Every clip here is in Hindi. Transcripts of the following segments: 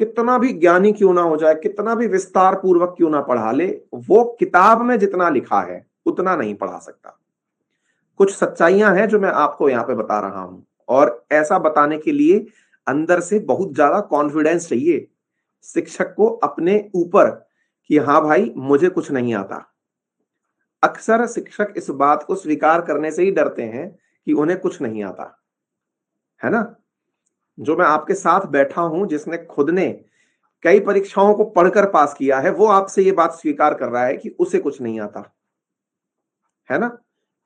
कितना भी ज्ञानी क्यों ना हो जाए, कितना भी विस्तार पूर्वक क्यों ना पढ़ा ले, वो किताब में जितना लिखा है उतना नहीं पढ़ा सकता। कुछ सच्चाइयां हैं जो मैं आपको यहां पे बता रहा हूं, और ऐसा बताने के लिए अंदर से बहुत ज्यादा कॉन्फिडेंस चाहिए शिक्षक को अपने ऊपर, कि हाँ भाई मुझे कुछ नहीं आता। अक्सर शिक्षक इस बात को स्वीकार करने से ही डरते हैं कि उन्हें कुछ नहीं आता, है ना। जो मैं आपके साथ बैठा हूं, जिसने खुद ने कई परीक्षाओं को पढ़कर पास किया है, वो आपसे ये बात स्वीकार कर रहा है कि उसे कुछ नहीं आता, है ना।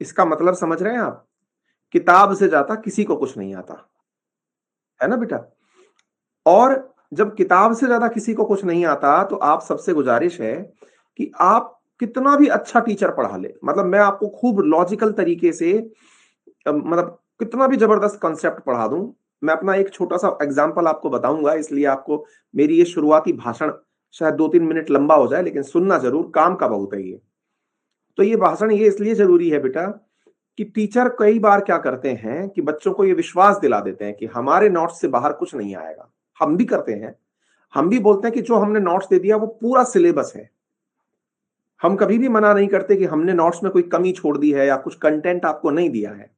इसका मतलब समझ रहे हैं आप, किताब से ज्यादा किसी को कुछ नहीं आता, है ना बेटा। और जब किताब से ज्यादा किसी को कुछ नहीं आता, तो आप सबसे गुजारिश है कि आप कितना भी अच्छा टीचर पढ़ा ले, मतलब मैं आपको खूब लॉजिकल तरीके से, मतलब कितना भी जबरदस्त कॉन्सेप्ट पढ़ा दूं। मैं अपना एक छोटा सा एग्जांपल आपको बताऊंगा, इसलिए आपको मेरी ये शुरुआती भाषण शायद 2-3 मिनट लंबा हो जाए, लेकिन सुनना जरूर, काम का बहुत है ये। तो ये भाषण ये इसलिए जरूरी है बेटा, कि टीचर कई बार क्या करते हैं कि बच्चों को ये विश्वास दिला देते हैं कि हमारे नोट्स से बाहर कुछ नहीं आएगा। हम भी करते हैं, हम भी बोलते हैं कि जो हमने नोट्स दे दिया वो पूरा सिलेबस है। हम कभी भी मना नहीं करते कि हमने नोट्स में कोई कमी छोड़ दी है या कुछ कंटेंट आपको नहीं दिया है।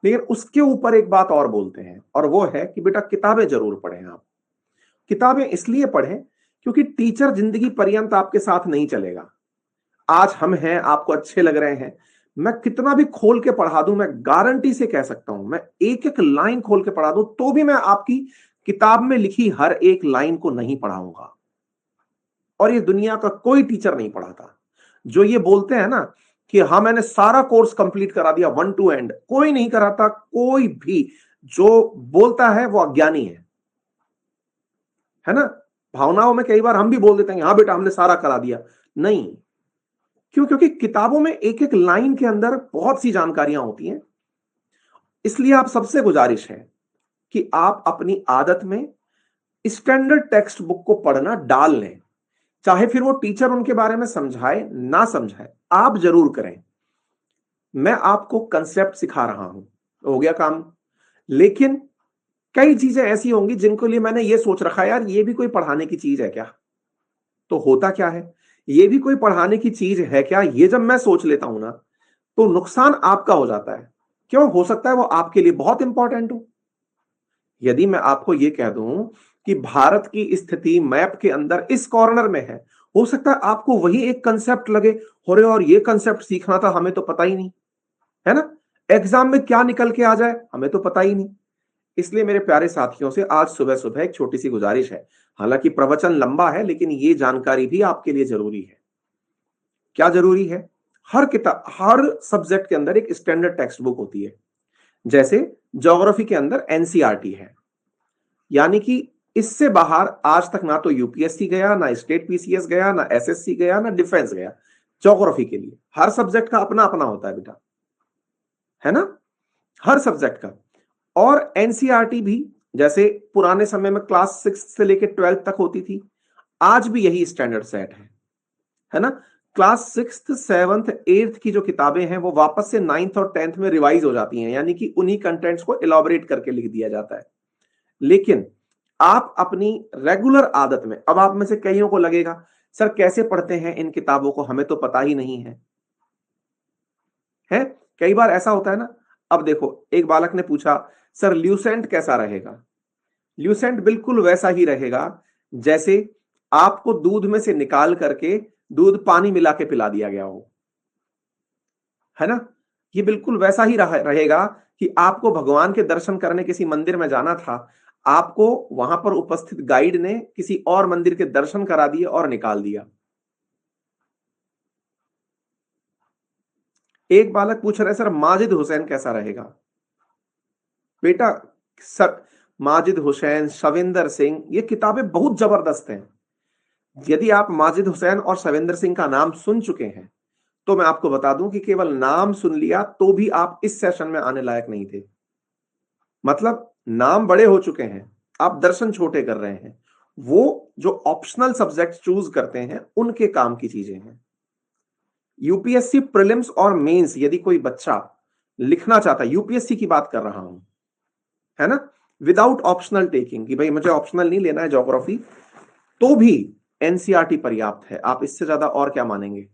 लेकिन उसके ऊपर एक बात और बोलते हैं, और वो है कि बेटा किताबें जरूर पढ़ें आप। किताबें इसलिए पढ़ें क्योंकि टीचर जिंदगी पर्यंत आपके साथ नहीं चलेगा। आज हम हैं, आपको अच्छे लग रहे हैं, मैं कितना भी खोल के पढ़ा दूं, मैं गारंटी से कह सकता हूं, मैं एक एक लाइन खोल के पढ़ा दूं, तो भी मैं आपकी किताब में लिखी हर एक लाइन को नहीं पढ़ाऊंगा। और ये दुनिया का कोई टीचर नहीं पढ़ाता। जो ये बोलते हैं ना कि हाँ मैंने सारा कोर्स कंप्लीट करा दिया 1 to एंड, कोई नहीं कराता। कोई भी जो बोलता है वो अज्ञानी है ना। भावनाओं में कई बार हम भी बोल देते हैं हाँ बेटा हमने सारा करा दिया, नहीं। क्यों? क्योंकि किताबों में एक एक लाइन के अंदर बहुत सी जानकारियां होती हैं। इसलिए आप सबसे गुजारिश है कि आप अपनी आदत में स्टैंडर्ड टेक्स्ट बुक को पढ़ना डाल लें। चाहे फिर वो टीचर उनके बारे में समझाए ना समझाए, आप जरूर करें। मैं आपको कंसेप्ट सिखा रहा हूं, हो गया काम। लेकिन कई चीजें ऐसी होंगी जिनको लिए मैंने ये सोच रखा है यार ये भी कोई पढ़ाने की चीज है क्या। तो होता क्या है, ये भी कोई पढ़ाने की चीज है क्या, ये जब मैं सोच लेता हूं ना, तो नुकसान आपका हो जाता है। क्यों? हो सकता है वो आपके लिए बहुत इंपॉर्टेंट हो। यदि मैं आपको ये कह दूं कि भारत की स्थिति मैप के अंदर इस कॉर्नर में है, हो सकता है आपको वही एक कंसेप्ट लगे, अरे और ये कंसेप्ट सीखना था, हमें तो पता ही नहीं, है ना। एग्जाम में क्या निकल के आ जाए हमें तो पता ही नहीं। इसलिए मेरे प्यारे साथियों से आज सुबह सुबह एक छोटी सी गुजारिश है। हालांकि प्रवचन लंबा है, लेकिन ये जानकारी भी आपके लिए जरूरी है। क्या जरूरी है? हर किताब, हर सब्जेक्ट के अंदर एक स्टैंडर्ड टेक्स्ट बुक होती है। जैसे ज्योग्राफी के अंदर एनसीईआरटी है, यानी कि इससे बाहर आज तक ना तो यूपीएससी गया, ना स्टेट पीसीएस गया, ना एसएससी गया, ना डिफेंस गया। ज्योग्राफी के लिए हर सब्जेक्ट का अपना अपना होता है बेटा, है ना, हर सब्जेक्ट का। और एनसीईआरटी भी जैसे पुराने समय में क्लास 6 से लेकर 12 तक होती थी, आज भी यही स्टैंडर्ड सेट है ना। क्लास 6th 7th 8th की जो किताबें हैं वो वापस से 9th और 10th में रिवाइज हो जाती हैं, यानी कि उन्हीं कंटेंट्स को इलाबोरेट करके लिख दिया जाता है। लेकिन आप अपनी रेगुलर आदत में, अब आप में से कईयों को लगेगा सर कैसे पढ़ते हैं इन किताबों को, हमें तो पता ही नहीं है। कई बार ऐसा होता है ना। अब देखो, एक बालक ने पूछा सर ल्यूसेंट कैसा रहेगा। ल्यूसेंट बिल्कुल वैसा ही रहेगा जैसे आपको दूध में से निकाल करके दूध पानी मिला के पिला दिया गया हो, है ना। ये बिल्कुल वैसा ही रहेगा कि आपको भगवान के दर्शन करने किसी मंदिर में जाना था, आपको वहां पर उपस्थित गाइड ने किसी और मंदिर के दर्शन करा दिए और निकाल दिया। एक बालक पूछ रहा है सर माजिद हुसैन कैसा रहेगा। बेटा सब, माजिद हुसैन, शविंदर सिंह, ये किताबें बहुत जबरदस्त हैं। यदि आप माजिद हुसैन और शविंदर सिंह का नाम सुन चुके हैं, तो मैं आपको बता दूं कि केवल नाम सुन लिया तो भी आप इस सेशन में आने लायक नहीं थे। मतलब नाम बड़े हो चुके हैं, आप दर्शन छोटे कर रहे हैं। वो जो ऑप्शनल सब्जेक्ट चूज करते हैं उनके काम की चीजें हैं। यूपीएससी प्रीलिम्स और मेंस यदि कोई बच्चा लिखना चाहता है, यूपीएससी की बात कर रहा हूं, है ना, विदाउट ऑप्शनल टेकिंग, कि भाई मुझे ऑप्शनल नहीं लेना है ज्योग्राफी, तो भी एनसीईआरटी पर्याप्त है। आप इससे ज्यादा और क्या मानेंगे?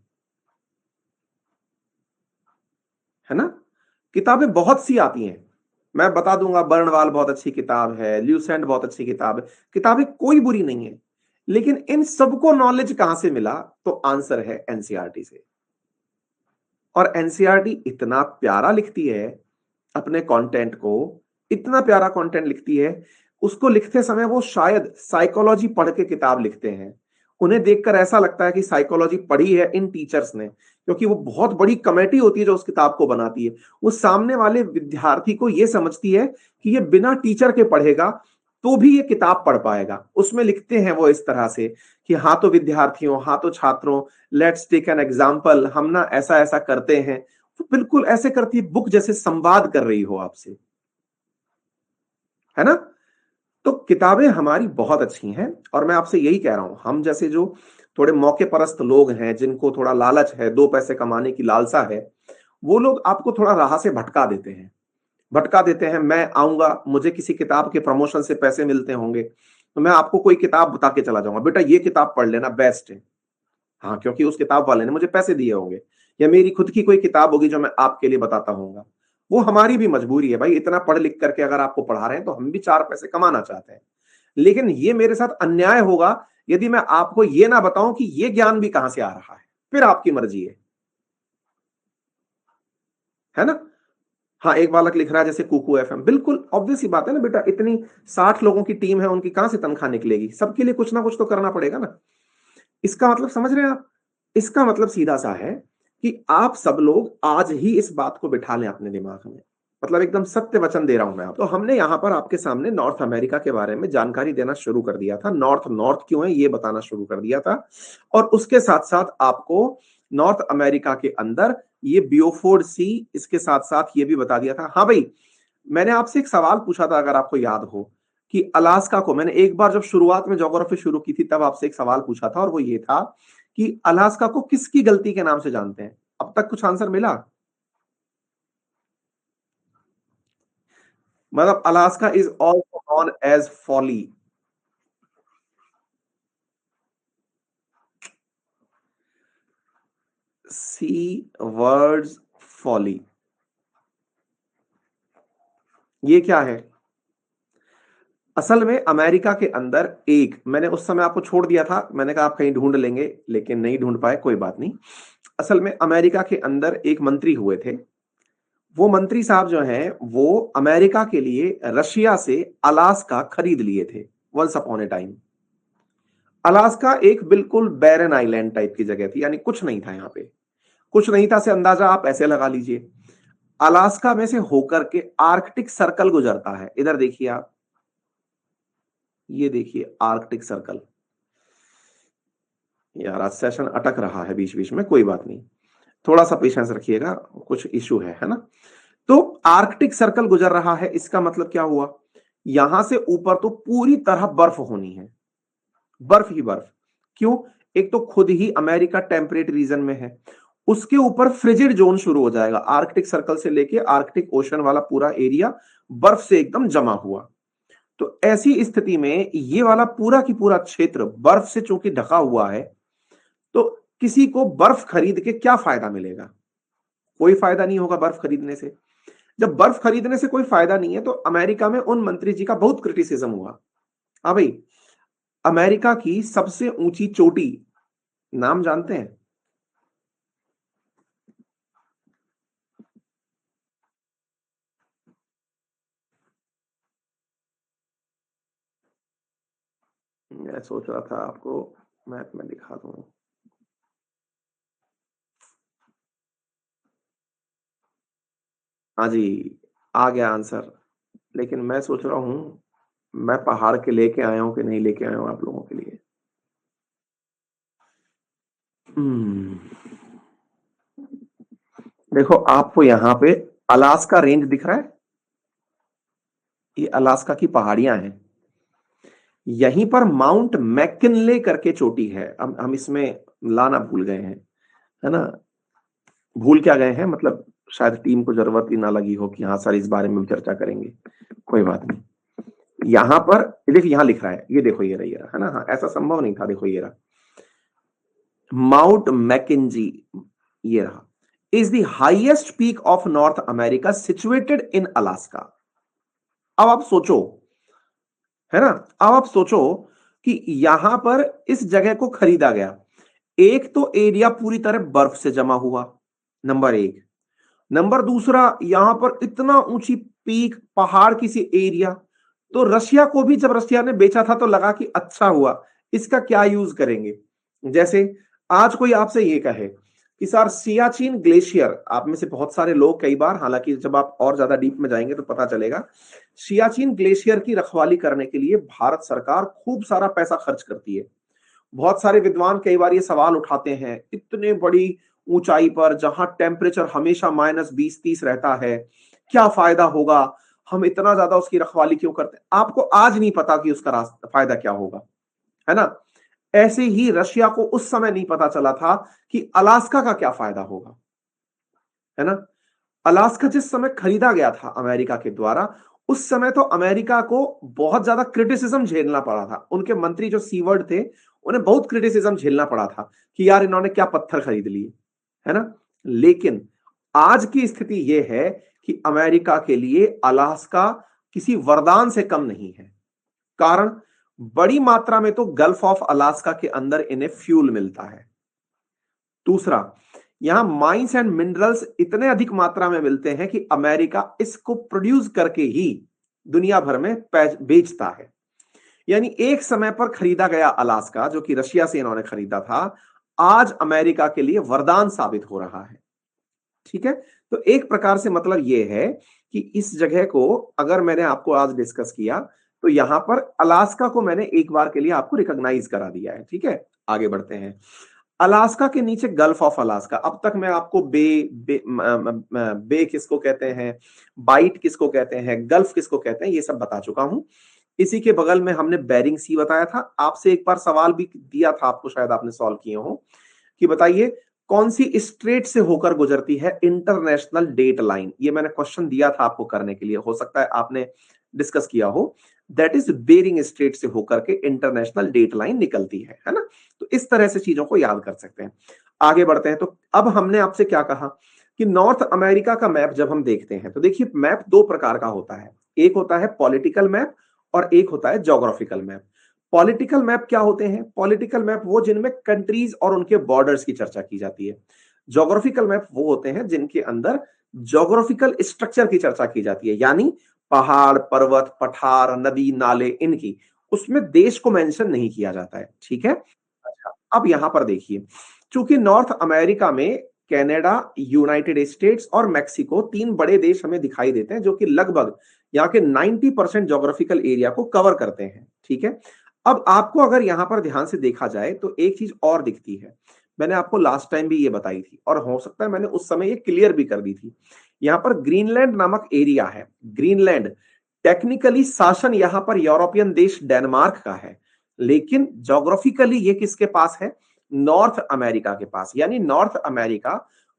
है ना? किताबें बहुत सी आती हैं, मैं बता दूंगा, बर्नवाल बहुत अच्छी किताब है, ल्यूसेंट बहुत अच्छी किताब है, किताबें कोई बुरी नहीं है, लेकिन इन सबको नॉलेज कहां से मिला? तो आंसर है एनसीईआरटी से। और एनसीईआरटी इतना प्यारा लिखती है अपने कंटेंट को, इतना प्यारा कंटेंट लिखती है, उसको लिखते समय वो शायद साइकोलॉजी पढ़ के किताब लिखते हैं। उन्हें देखकर ऐसा लगता है कि साइकोलॉजी पढ़ी है इन टीचर्स ने, क्योंकि वो बहुत बड़ी कमेटी होती है जो उस किताब को बनाती है। वो सामने वाले विद्यार्थी को ये समझती है कि ये बिना टीचर के पढ़ेगा तो भी ये किताब पढ़ पाएगा। उसमें लिखते हैं वो इस तरह से कि हाँ तो विद्यार्थियों, हाँ तो छात्रों, लेट्स टेक एन एग्जाम्पल, हम ना ऐसा ऐसा करते हैं। वो बिल्कुल ऐसे करती है, बुक जैसे संवाद कर रही हो आपसे, है ना? तो किताबें हमारी बहुत अच्छी हैं, और मैं आपसे यही कह रहा हूं, हम जैसे जो थोड़े मौके परस्त लोग हैं, जिनको थोड़ा लालच है, दो पैसे कमाने की लालसा है, वो लोग आपको थोड़ा राह से भटका देते हैं। भटका देते हैं, मैं आऊंगा, मुझे किसी किताब के प्रमोशन से पैसे मिलते होंगे, तो मैं आपको कोई किताब बता के चला जाऊंगा, बेटा ये किताब पढ़ लेना, बेस्ट है। हाँ, क्योंकि उस किताब वाले ने मुझे पैसे दिए होंगे, या मेरी खुद की कोई किताब होगी जो मैं आपके लिए बताता हूँ। वो हमारी भी मजबूरी है भाई, इतना पढ़ लिख करके अगर आपको पढ़ा रहे हैं तो हम भी चार पैसे कमाना चाहते हैं। लेकिन ये मेरे साथ अन्याय होगा यदि मैं आपको ये ना बताऊं कि ये ज्ञान भी कहां से आ रहा है। फिर आपकी मर्जी है ना? हाँ, एक बालक लिख रहा है जैसे कुकू एफएम, बिल्कुल ऑब्वियस सी बात है ना बेटा, इतनी 60 लोगों की टीम है, उनकी कहां से तनख्वाह निकलेगी? सबके लिए कुछ ना कुछ तो करना पड़ेगा ना। इसका मतलब समझ रहे हैं आप? इसका मतलब सीधा सा है कि आप सब लोग आज ही इस बात को बिठा लें अपने दिमाग में, मतलब एकदम सत्य वचन दे रहा हूं मैं आपको। तो हमने यहां पर आपके सामने नॉर्थ अमेरिका के बारे में जानकारी देना शुरू कर दिया था, नॉर्थ नॉर्थ क्यों है ये बताना शुरू कर दिया था, और उसके साथ साथ आपको नॉर्थ अमेरिका के अंदर ये बियोफोर्ड सी, इसके साथ साथ ये भी बता दिया था। हाँ भाई, मैंने आपसे एक सवाल पूछा था, अगर आपको याद हो, कि अलास्का को, मैंने एक बार जब शुरुआत में ज्योग्राफी शुरू की थी तब आपसे एक सवाल पूछा था, और वो ये था कि अलास्का को किसकी गलती के नाम से जानते हैं? अब तक कुछ आंसर मिला? मतलब Alaska is also known as Folly. Seward's Folly, ये क्या है? असल में अमेरिका के अंदर एक, मैंने उस समय आपको छोड़ दिया था, मैंने कहा आप कहीं ढूंढ लेंगे, लेकिन नहीं ढूंढ पाए, कोई बात नहीं। असल में अमेरिका के अंदर एक मंत्री हुए थे, वो मंत्री साहब जो हैं वो अमेरिका के लिए रशिया से अलास्का खरीद लिए थे, once upon a time. Alaska एक बिल्कुल बैरन आइलैंड टाइप की जगह थी, यानी कुछ नहीं था यहाँ पे। कुछ नहीं था से अंदाजा आप ऐसे लगा लीजिए, अलास्का में से होकर के आर्कटिक सर्कल गुजरता है। इधर देखिए आप, ये देखिए आर्कटिक सर्कल। यार आज सेशन अटक रहा है बीच बीच में, कोई बात नहीं, थोड़ा सा पेशेंस रखिएगा, कुछ इशू है ना? तो आर्कटिक सर्कल गुजर रहा है, इसका मतलब क्या हुआ? यहां से ऊपर तो पूरी तरह बर्फ होनी है, बर्फ ही बर्फ। क्यों? एक तो खुद ही अमेरिका टेम्परेट रीजन में है, उसके ऊपर फ्रिजिड जोन शुरू हो जाएगा, आर्कटिक सर्कल से लेके आर्कटिक ओशन वाला पूरा एरिया बर्फ से एकदम जमा हुआ। तो ऐसी स्थिति में ये वाला पूरा की पूरा क्षेत्र बर्फ से चूंकि ढका हुआ है, तो किसी को बर्फ खरीद के क्या फायदा मिलेगा? कोई फायदा नहीं होगा बर्फ खरीदने से। जब बर्फ खरीदने से कोई फायदा नहीं है, तो अमेरिका में उन मंत्री जी का बहुत क्रिटिसिज्म हुआ। हाँ भाई, अमेरिका की सबसे ऊंची चोटी, नाम जानते हैं? मैं सोच रहा था आपको मैप में दिखा दूं। हाँ जी, आ गया आंसर, लेकिन मैं सोच रहा हूं मैं पहाड़ के लेके आया हूं कि नहीं लेके आया हूं आप लोगों के लिए। हम्म, देखो आपको यहाँ पे अलास्का रेंज दिख रहा है, ये अलास्का की पहाड़ियां हैं। यहीं पर माउंट मैकिनले करके चोटी है, हम इसमें लाना भूल गए हैं, है ना? भूल क्या गए हैं, मतलब शायद टीम को जरूरत ही ना लगी हो कि हाँ सर इस बारे में हम चर्चा करेंगे, कोई बात नहीं। यहां पर देखिए, यहां लिख रहा है, ये देखो, ये रही है ना, हाँ, ऐसा संभव नहीं था, देखो ये रहा, माउंट मैकेंजी, ये रहा, is the highest peak of north America situated in Alaska. अब आप सोचो, है ना, अब आप सोचो कि यहां पर इस जगह को खरीदा गया, एक तो एरिया पूरी तरह बर्फ से जमा हुआ, नंबर एक। नंबर दूसरा, यहां पर इतना ऊंची पीक, पहाड़ किसी एरिया, तो रशिया को भी जब रशिया ने बेचा था तो लगा कि अच्छा हुआ, इसका क्या यूज करेंगे। जैसे आज कोई आपसे ये कहे कि सर सियाचिन ग्लेशियर, आप में से बहुत सारे लोग कई बार, हालांकि जब आप और ज्यादा डीप में जाएंगे तो पता चलेगा, सियाचिन ग्लेशियर की रखवाली करने के लिए भारत सरकार खूब सारा पैसा खर्च करती है। बहुत सारे विद्वान कई बार ये सवाल उठाते हैं, इतने बड़ी ऊंचाई पर जहां टेम्परेचर हमेशा -20-30 रहता है, क्या फायदा होगा, हम इतना ज्यादा उसकी रखवाली क्यों करते हैं। आपको आज नहीं पता कि उसका फायदा क्या होगा, है ना। ऐसे ही रशिया को उस समय नहीं पता चला था कि अलास्का का क्या फायदा होगा, है ना। अलास्का जिस समय खरीदा गया था अमेरिका के द्वारा, उस समय तो अमेरिका को बहुत ज्यादा क्रिटिसिज्म झेलना पड़ा था, उनके मंत्री जो सीवर्ड थे, उन्हें बहुत क्रिटिसिज्म झेलना पड़ा था कि यार इन्होंने क्या पत्थर खरीद लिए, है ना। लेकिन आज की स्थिति यह है कि अमेरिका के लिए अलास्का किसी वरदान से कम नहीं है। कारण, बड़ी मात्रा में तो गल्फ ऑफ अलास्का के अंदर इन्हें फ्यूल मिलता है। दूसरा, यहां माइंस एंड मिनरल्स इतने अधिक मात्रा में मिलते हैं कि अमेरिका इसको प्रोड्यूस करके ही दुनिया भर में बेचता है। यानी एक समय पर खरीदा गया अलास्का, जो कि रशिया से इन्होंने खरीदा था, आज अमेरिका के लिए वरदान साबित हो रहा है। ठीक है, तो एक प्रकार से मतलब यह है कि इस जगह को अगर मैंने आपको आज डिस्कस किया, तो यहां पर अलास्का को मैंने एक बार के लिए आपको रिकॉग्नाइज करा दिया है। ठीक है, आगे बढ़ते हैं। अलास्का के नीचे गल्फ ऑफ अलास्का। अब तक मैं आपको बे किसको कहते हैं, बाइट किसको कहते हैं, गल्फ किसको कहते हैं, ये सब बता चुका हूं। इसी के बगल में हमने बेरिंग सी बताया था। आपसे एक बार सवाल भी दिया था आपको, शायद आपने सॉल्व किए हो, कि बताइए कौन सी स्ट्रेट से होकर गुजरती है इंटरनेशनल डेट लाइन। ये मैंने क्वेश्चन दिया था आपको करने के लिए, हो सकता है आपने डिस्कस किया हो। दैट इज बेरिंग स्ट्रेट से होकर के इंटरनेशनल डेट लाइन निकलती है ना। तो इस तरह से चीजों को याद कर सकते हैं। आगे बढ़ते हैं। तो अब हमने आपसे क्या कहा कि नॉर्थ अमेरिका का मैप जब हम देखते हैं, तो देखिए मैप दो प्रकार का होता है, एक होता है पॉलिटिकल मैप और एक होता है ज्योग्राफिकल मैप। पॉलिटिकल मैप क्या होते हैं? पॉलिटिकल मैप वो जिनमें कंट्रीज और उनके बॉर्डर्स की चर्चा की जाती है। ज्योग्राफिकल मैप वो होते हैं जिनके अंदर ज्योग्राफिकल स्ट्रक्चर की चर्चा की जाती है, यानी पहाड़, पर्वत, पठार, नदी, नाले, इनकी, उसमें देश को मेंशन नहीं किया जाता है। ठीक है। अच्छा, अब यहां पर देखिए, चूंकि नॉर्थ अमेरिका में कनाडा, यूनाइटेड स्टेट्स और मेक्सिको तीन बड़े देश हमें दिखाई देते हैं, जो कि लगभग यहाँ के 90% ज्योग्राफिकल एरिया को कवर करते हैं। ठीक है। अब आपको अगर यहां पर ध्यान से देखा जाए तो एक चीज और दिखती है, मैंने आपको लास्ट टाइम भी ये बताई थी और हो सकता है मैंने उस समय ये क्लियर भी कर दी थी। यहां पर ग्रीनलैंड नामक एरिया है। ग्रीनलैंड टेक्निकली शासन यहां पर यूरोपियन देश डेनमार्क का है, लेकिन ज्योग्राफिकली ये किसके पास है? नॉर्थ अमेरिका के पास। यानी नॉर्थ अमेरिका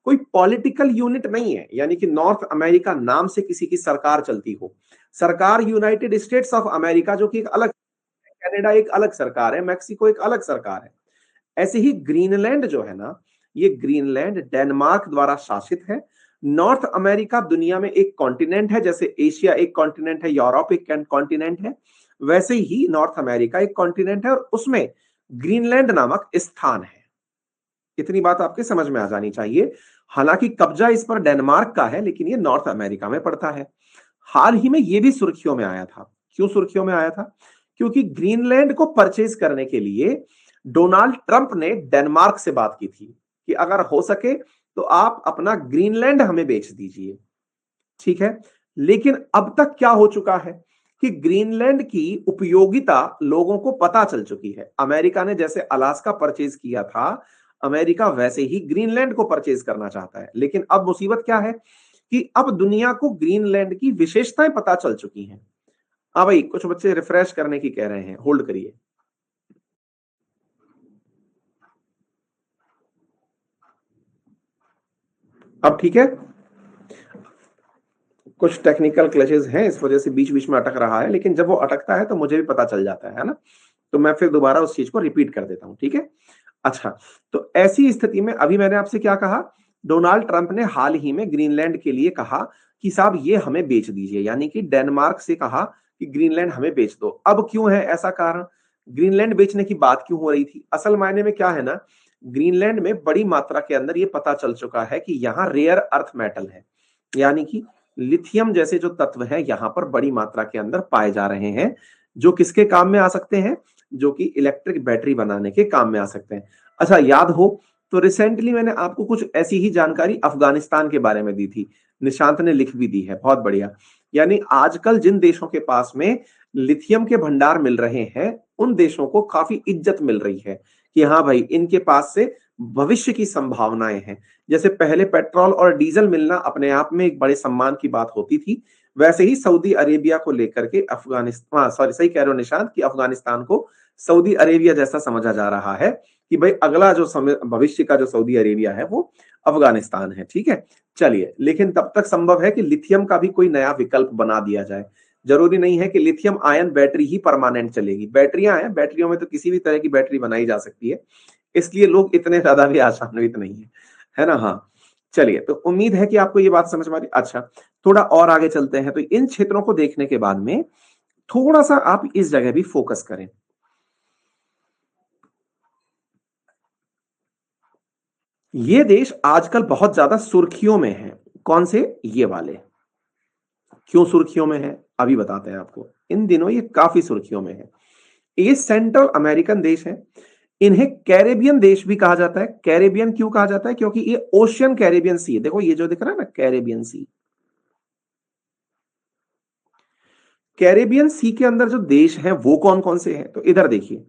कोई पॉलिटिकल यूनिट नहीं है, यानी कि नॉर्थ अमेरिका नाम से किसी की सरकार चलती हो। सरकार यूनाइटेड स्टेट्स ऑफ अमेरिका, जो कि एक अलग, कनाडा एक अलग सरकार है, मैक्सिको एक अलग सरकार है। ऐसे ही ग्रीनलैंड जो है ना, ये ग्रीनलैंड डेनमार्क द्वारा शासित है। नॉर्थ अमेरिका दुनिया में एक कॉन्टिनेंट है, जैसे एशिया एक कॉन्टिनेंट है, यूरोप एक कॉन्टिनेंट है, वैसे ही नॉर्थ अमेरिका एक कॉन्टिनेंट है और उसमें ग्रीनलैंड नामक स्थान है। इतनी बात आपके समझ में आ जानी चाहिए। हालांकि कब्जा इस पर डेनमार्क का है, लेकिन ये नॉर्थ अमेरिका में पड़ता है। हाल ही में ये भी सुर्खियों में आया था। क्यों सुर्खियों में आया था? क्योंकि ग्रीनलैंड को परचेज करने के लिए डोनाल्ड ट्रंप ने डेनमार्क से बात की थी कि अगर हो सके तो आप अपना ग्रीनलैंड हमें बेच दीजिए। ठीक है। लेकिन अब तक क्या हो चुका है कि ग्रीनलैंड की उपयोगिता लोगों को पता चल चुकी है। अमेरिका ने जैसे अलास्का परचेज किया था, अमेरिका वैसे ही ग्रीनलैंड को परचेज करना चाहता है। लेकिन अब मुसीबत क्या है कि अब दुनिया को ग्रीनलैंड की विशेषताएं पता चल चुकी हैं। हाँ भाई, कुछ बच्चे रिफ्रेश करने की कह रहे हैं, होल्ड करिए। अब ठीक है। कुछ टेक्निकल क्लचेस हैं, इस वजह से बीच बीच में अटक रहा है, लेकिन जब वो अटकता है तो मुझे भी पता चल जाता है ना, तो मैं फिर दोबारा उस चीज को रिपीट कर देता हूं, ठीक है। अच्छा, तो ऐसी स्थिति में अभी मैंने आपसे क्या कहा, डोनाल्ड ट्रंप ने हाल ही में ग्रीनलैंड के लिए कहा कि साहब ये हमें बेच दीजिए, यानी कि डेनमार्क से कहा कि ग्रीनलैंड हमें बेच दो। अब क्यों है ऐसा कारण, ग्रीनलैंड बेचने की बात क्यों हो रही थी? असल मायने में क्या है ना, ग्रीनलैंड में बड़ी मात्रा के अंदर ये पता चल चुका है कि यहाँ रेयर अर्थ मेटल है, यानी कि लिथियम जैसे जो तत्व है यहां पर बड़ी मात्रा के अंदर पाए जा रहे हैं, जो किसके काम में आ सकते हैं, जो कि इलेक्ट्रिक बैटरी बनाने के काम में आ सकते हैं। अच्छा, याद हो तो रिसेंटली मैंने आपको कुछ ऐसी ही जानकारी अफगानिस्तान के बारे में दी थी, निशांत ने लिख भी दी है, बहुत बढ़िया। यानी आजकल जिन देशों के पास में लिथियम के भंडार मिल रहे हैं, उन देशों को काफी इज्जत मिल रही है कि हाँ भाई, इनके पास से भविष्य की संभावनाएं हैं। जैसे पहले पेट्रोल और डीजल मिलना अपने आप में एक बड़े सम्मान की बात होती थी, वैसे ही सऊदी अरेबिया को लेकर के अफगानिस्तान, सॉरी सही कह रहे हो निशांत, कि अफगानिस्तान को सऊदी अरेबिया जैसा समझा जा रहा है कि भाई अगला जो समय भविष्य का जो सऊदी अरेबिया है वो अफगानिस्तान है, ठीक है। चलिए, लेकिन तब तक संभव है कि लिथियम का भी कोई नया विकल्प बना दिया जाए। जरूरी नहीं है कि लिथियम आयन बैटरी ही परमानेंट चलेगी, बैटरियां हैं, बैटरियों में तो किसी भी तरह की बैटरी बनाई जा सकती है, इसलिए लोग इतने ज्यादा भी आशान्वित नहीं है ना। हाँ, चलिए, तो उम्मीद है कि आपको ये बात समझ में आ रही। अच्छा, थोड़ा और आगे चलते हैं, तो इन क्षेत्रों को देखने के बाद में थोड़ा सा आप इस जगह भी फोकस करें। ये देश आजकल बहुत ज्यादा सुर्खियों में है। कौन से? ये वाले। क्यों सुर्खियों में है, अभी बताते हैं आपको। इन दिनों ये काफी सुर्खियों में है। ये सेंट्रल अमेरिकन देश है, इन्हें कैरेबियन देश भी कहा जाता है। कैरेबियन क्यों कहा जाता है? क्योंकि ये ओशियन कैरेबियन सी है, देखो ये जो दिख रहा है ना, कैरेबियन सी। कैरेबियन सी के अंदर जो देश हैं वो कौन कौन से हैं, तो इधर देखिए,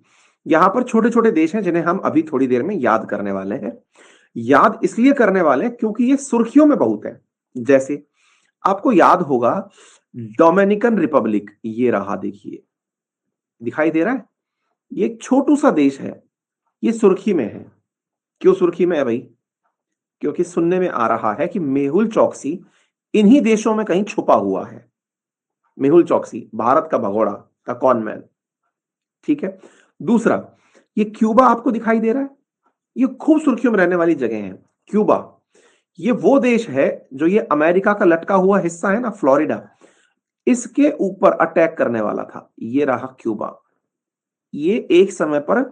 यहां पर छोटे छोटे देश हैं जिन्हें हम अभी थोड़ी देर में याद करने वाले हैं। याद इसलिए करने वाले हैं क्योंकि ये सुर्खियों में बहुत है। जैसे आपको याद होगा, डोमिनिकन रिपब्लिक, ये रहा, देखिए दिखाई दे रहा है, ये एक छोटू सा देश है, ये सुर्खी में है। क्यों सुर्खी में है भाई? क्योंकि सुनने में आ रहा है कि मेहुल चौकसी इन्हीं देशों में कहीं छुपा हुआ है। मेहुल चौकसी, भारत का भगोड़ा, का कॉनमैन, ठीक है। दूसरा, ये क्यूबा आपको दिखाई दे रहा है, ये खूब सुर्खियों में रहने वाली जगह है। क्यूबा, ये वो देश है जो ये अमेरिका का लटका हुआ हिस्सा है ना, फ्लोरिडा, इसके ऊपर अटैक करने वाला था। ये रहा क्यूबा। ये एक समय पर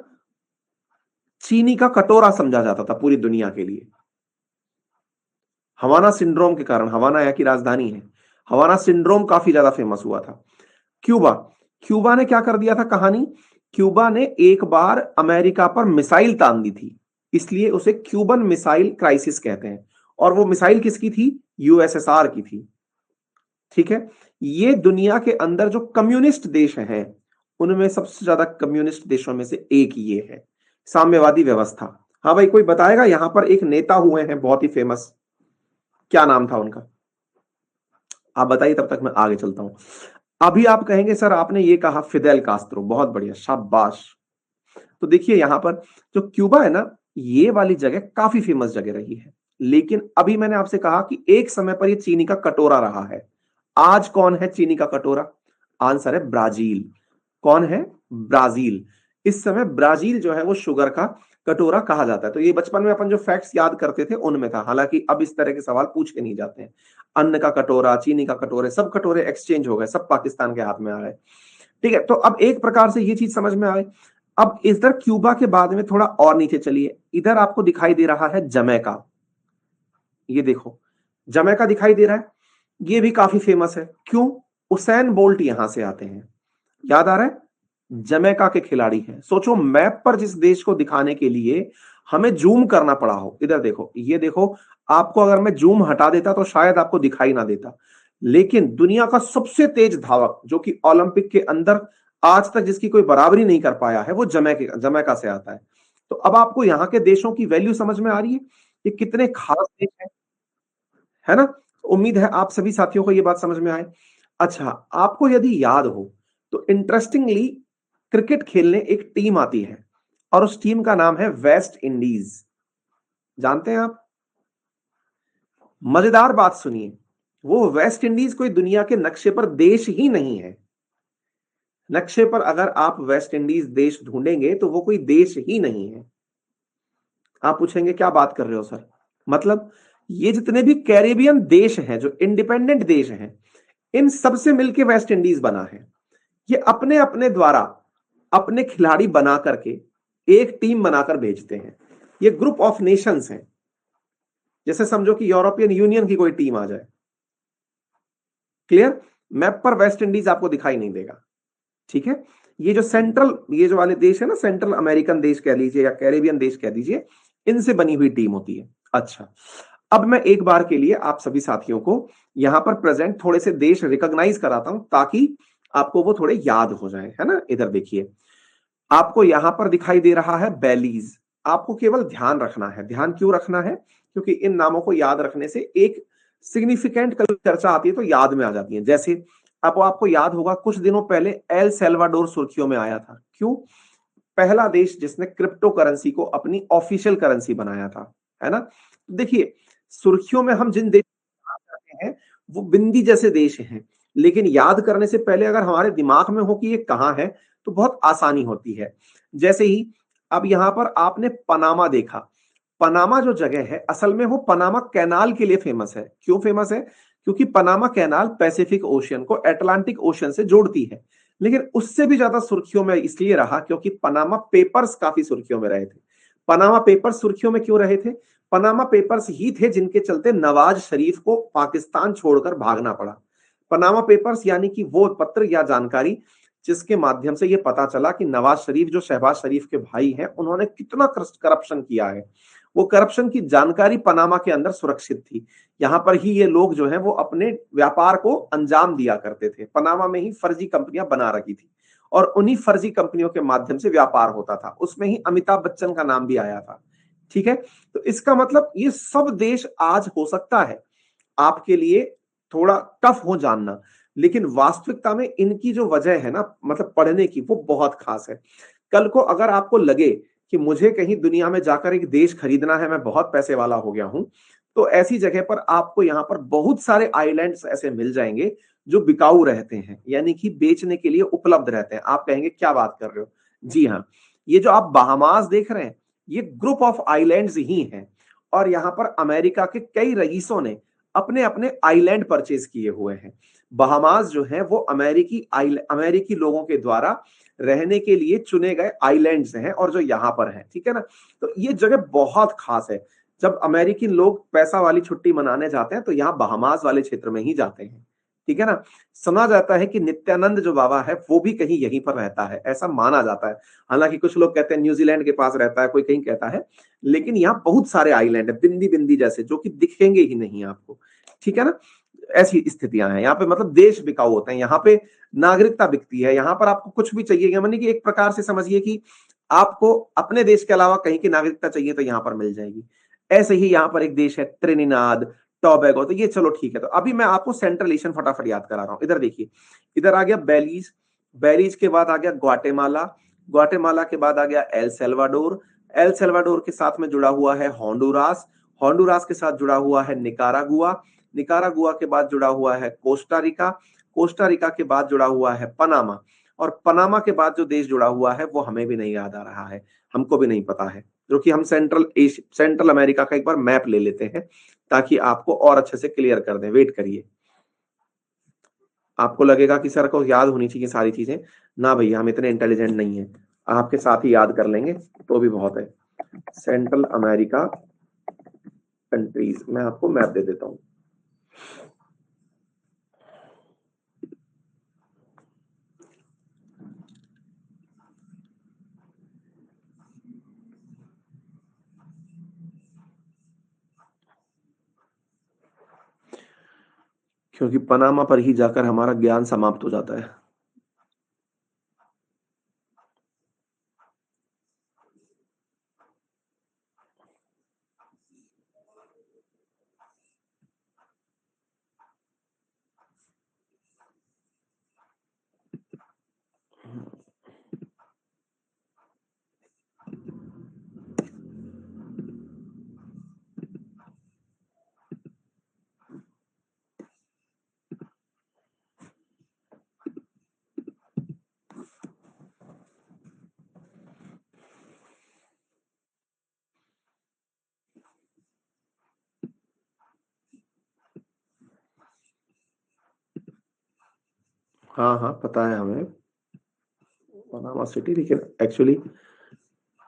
चीनी का कटोरा समझा जाता था पूरी दुनिया के लिए, हवाना सिंड्रोम के कारण। हवाना यहाँ की राजधानी है, हवाना सिंड्रोम काफी ज्यादा फेमस हुआ था। क्यूबा, क्यूबा ने क्या कर दिया था कहानी, क्यूबा ने एक बार अमेरिका पर मिसाइल तान दी थी, इसलिए उसे क्यूबन मिसाइल क्राइसिस कहते हैं। और वो मिसाइल किसकी थी? यूएसएसआर की थी, ठीक है। ये दुनिया के अंदर जो कम्युनिस्ट देश हैं, उनमें सबसे ज्यादा कम्युनिस्ट देशों में से एक ये है, साम्यवादी व्यवस्था। हाँ भाई, कोई बताएगा? यहां पर एक नेता हुए हैं बहुत ही फेमस, क्या नाम था उनका? आप बताइए, तब तक मैं आगे चलता हूं। अभी आप कहेंगे सर आपने ये कहा फिदेल कास्त्रो, बहुत बढ़िया, शाबाश। तो देखिए यहां पर जो क्यूबा है ना, ये वाली जगह काफी फेमस जगह रही है, लेकिन अभी मैंने आपसे कहा कि एक समय पर ये चीनी का कटोरा रहा है। आज कौन है चीनी का कटोरा? आंसर है ब्राजील। कौन है? ब्राजील। इस समय ब्राजील जो है वो शुगर का कटोरा कहा जाता है। तो ये बचपन में अपन जो फैक्ट्स याद करते थे उनमें था, हालांकि अब इस तरह के सवाल पूछे नहीं जाते हैं। अन्न का कटोरा, चीनी का कटोरे, सब कटोरे एक्सचेंज हो गए, सब पाकिस्तान के हाथ में आ गए, ठीक है। तो अब एक प्रकार से ये चीज समझ में आ गई। अब इधर क्यूबा के बाद में थोड़ा और नीचे चलिए, इधर आपको दिखाई दे रहा है जमैका। ये देखो, जमैका दिखाई दे रहा है, ये भी काफी फेमस है। क्यों? उसैन बोल्ट यहां से आते हैं, याद आ रहा है? जमैका के खिलाड़ी हैं। सोचो, मैप पर जिस देश को दिखाने के लिए हमें जूम करना पड़ा हो, इधर देखो, ये देखो, आपको अगर मैं जूम हटा देता तो शायद आपको दिखाई ना देता, लेकिन दुनिया का सबसे तेज धावक जो कि ओलंपिक के अंदर आज तक जिसकी कोई बराबरी नहीं कर पाया है, वो जमैका से आता है। तो अब आपको यहाँ के देशों की वैल्यू समझ में आ रही है, ये कितने खास देश है ना। उम्मीद है आप सभी साथियों को ये बात समझ में आए। अच्छा, आपको यदि याद हो तो इंटरेस्टिंगली क्रिकेट खेलने एक टीम आती है और उस टीम का नाम है वेस्ट इंडीज। जानते हैं आप? मजेदार बात सुनिए, वो वेस्ट इंडीज कोई दुनिया के नक्शे पर देश ही नहीं है। नक्शे पर अगर आप वेस्ट इंडीज देश ढूंढेंगे तो वो कोई देश ही नहीं है। आप पूछेंगे क्या बात कर रहे हो सर? मतलब ये जितने भी कैरेबियन देश हैं, जो इंडिपेंडेंट देश हैं, इन सबसे मिलके वेस्ट इंडीज बना है। ये अपने अपने द्वारा अपने खिलाड़ी बना करके एक टीम बनाकर भेजते हैं। ये ग्रुप ऑफ नेशंस हैं। जैसे समझो कि यूरोपियन यूनियन की कोई टीम आ जाए। क्लियर? मैप पर वेस्ट इंडीज आपको दिखाई नहीं देगा। ठीक है? ये जो सेंट्रल, ये जो वाले देश है ना, सेंट्रल अमेरिकन देश कह लीजिए या कैरेबियन देश कह दीजिए, इनसे बनी हुई टीम होती है। अच्छा, अब मैं एक बार के लिए आप सभी साथियों को यहां पर प्रेजेंट थोड़े से देश रिकॉग्नाइज कराता हूं ताकि आपको वो थोड़े याद हो जाए, है ना? इधर देखिए, आपको यहां पर दिखाई दे रहा है बेलीज। आपको केवल ध्यान रखना है। ध्यान क्यों रखना है? क्योंकि इन नामों को याद रखने से एक सिग्निफिकेंट कल चर्चा आती है तो याद में आ जाती है। जैसे अब आपको याद होगा कुछ दिनों पहले एल सेल्वाडोर सुर्खियों में आया था। क्यों? पहला देश जिसने क्रिप्टो करेंसी को अपनी ऑफिशियल करेंसी बनाया था, है ना? देखिए, सुर्खियों में हम जिन देश करते हैं वो बिंदी जैसे देश हैं, लेकिन याद करने से पहले अगर हमारे दिमाग में हो कि ये कहां है तो बहुत आसानी होती है। जैसे ही अब यहां पर आपने पनामा देखा। पनामा जो जगह है असल में वो पनामा कैनाल के लिए फेमस है। क्यों फेमस है? क्योंकि पनामा कैनाल पैसिफिक ओशियन को अटलांटिक ओशियन से जोड़ती है। लेकिन उससे भी ज्यादा सुर्खियों में इसलिए रहा क्योंकि पनामा पेपर्स काफी सुर्खियों में रहे थे। पनामा पेपर्स सुर्खियों में क्यों रहे थे? पनामा पेपर्स ही थे जिनके चलते नवाज शरीफ को पाकिस्तान छोड़कर भागना पड़ा। पनामा पेपर्स यानी कि वो पत्र या जानकारी जिसके माध्यम से यह पता चला कि नवाज शरीफ जो शहबाज शरीफ के भाई हैं, उन्होंने कितना करप्शन किया है। वो करप्शन की जानकारी पनामा के अंदर सुरक्षित थी। यहां पर ही ये लोग जो हैं वो अपने व्यापार को अंजाम दिया करते थे। पनामा में ही फर्जी कंपनियां बना रखी थी और उन्हीं फर्जी कंपनियों के माध्यम से व्यापार होता था। उसमें ही अमिताभ बच्चन का नाम भी आया था। ठीक है? तो इसका मतलब ये सब देश आज हो सकता है आपके लिए थोड़ा टफ हो जानना, लेकिन वास्तविकता में इनकी जो वजह है ना, मतलब पढ़ने की, वो बहुत खास है। कल को अगर आपको लगे कि मुझे कहीं दुनिया में जाकर एक देश खरीदना है, मैं बहुत पैसे वाला हो गया हूं, तो ऐसी जगह पर आपको यहां पर बहुत सारे आइलैंड्स ऐसे मिल जाएंगे जो बिकाऊ रहते हैं, यानी कि बेचने के लिए उपलब्ध रहते हैं। आप कहेंगे क्या बात कर रहे हो? जी हाँ, ये जो आप बहामास देख रहे हैं, ये ग्रुप ऑफ आइलैंड्स ही हैं। और यहां पर अमेरिका के कई रईसों ने अपने अपने आइलैंड परचेज किए हुए हैं। बहामास जो है वो अमेरिकी लोगों के द्वारा रहने के लिए चुने गए आइलैंड्स हैं और जो यहां पर हैं। ठीक है ना? तो ये जगह बहुत खास है। जब अमेरिकी लोग पैसा वाली छुट्टी मनाने जाते हैं तो यहाँ बहामास वाले क्षेत्र में ही जाते हैं। ठीक है ना? सुना जाता है कि नित्यानंद जो बाबा है वो भी कहीं यहीं पर रहता है, ऐसा माना जाता है। हालांकि कुछ लोग कहते हैं न्यूजीलैंड के पास रहता है, कोई कहीं कहता है, लेकिन यहाँ बहुत सारे आइलैंड है बिंदी बिंदी जैसे, जो कि दिखेंगे ही नहीं आपको। ठीक है ना? ऐसी स्थितियां हैं यहाँ पे, मतलब देश बिकाऊ होते हैं यहाँ पे। नागरिकता बिकती है यहाँ पर। आपको कुछ भी चाहिए, यानी कि एक प्रकार से समझिए कि आपको अपने देश के अलावा कहीं की नागरिकता चाहिए तो यहाँ पर मिल जाएगी। ऐसे ही यहाँ पर एक देश है त्रिनिदाद टोबैगो, तो ये चलो ठीक है। तो अभी मैं आपको सेंट्रल एशियन फटाफट याद करा रहा हूं। इधर देखिए, इधर आ गया बेलीज, बेलीज के बाद आ गया ग्वाटेमाला, ग्वाटेमाला के बाद आ गया एल सेल्वाडोर, एल सेल्वाडोर के साथ में जुड़ा हुआ है होंडुरास, होंडुरास के साथ जुड़ा हुआ है निकारागुआ, निकारागुआ के बाद जुड़ा हुआ है कोस्टा रिका, कोस्टा रिका के बाद जुड़ा हुआ है पनामा, और पनामा के बाद जो देश जुड़ा हुआ है वो हमें भी नहीं याद आ रहा है, हमको भी नहीं पता है। जो कि हम सेंट्रल अमेरिका का एक बार मैप ले लेते हैं ताकि आपको और अच्छे से क्लियर कर दें। वेट करिए। आपको लगेगा कि सर को याद होनी चाहिए सारी चीजें। ना भैया, हम इतने इंटेलिजेंट नहीं है। आपके साथ ही याद कर लेंगे तो भी बहुत है। सेंट्रल अमेरिका कंट्रीज, मैं आपको मैप दे देता हूं। क्योंकि पनामा पर ही जाकर हमारा ज्ञान समाप्त हो जाता है। हाँ हाँ पता है हमें पनामा सिटी, लेकिन एक्चुअली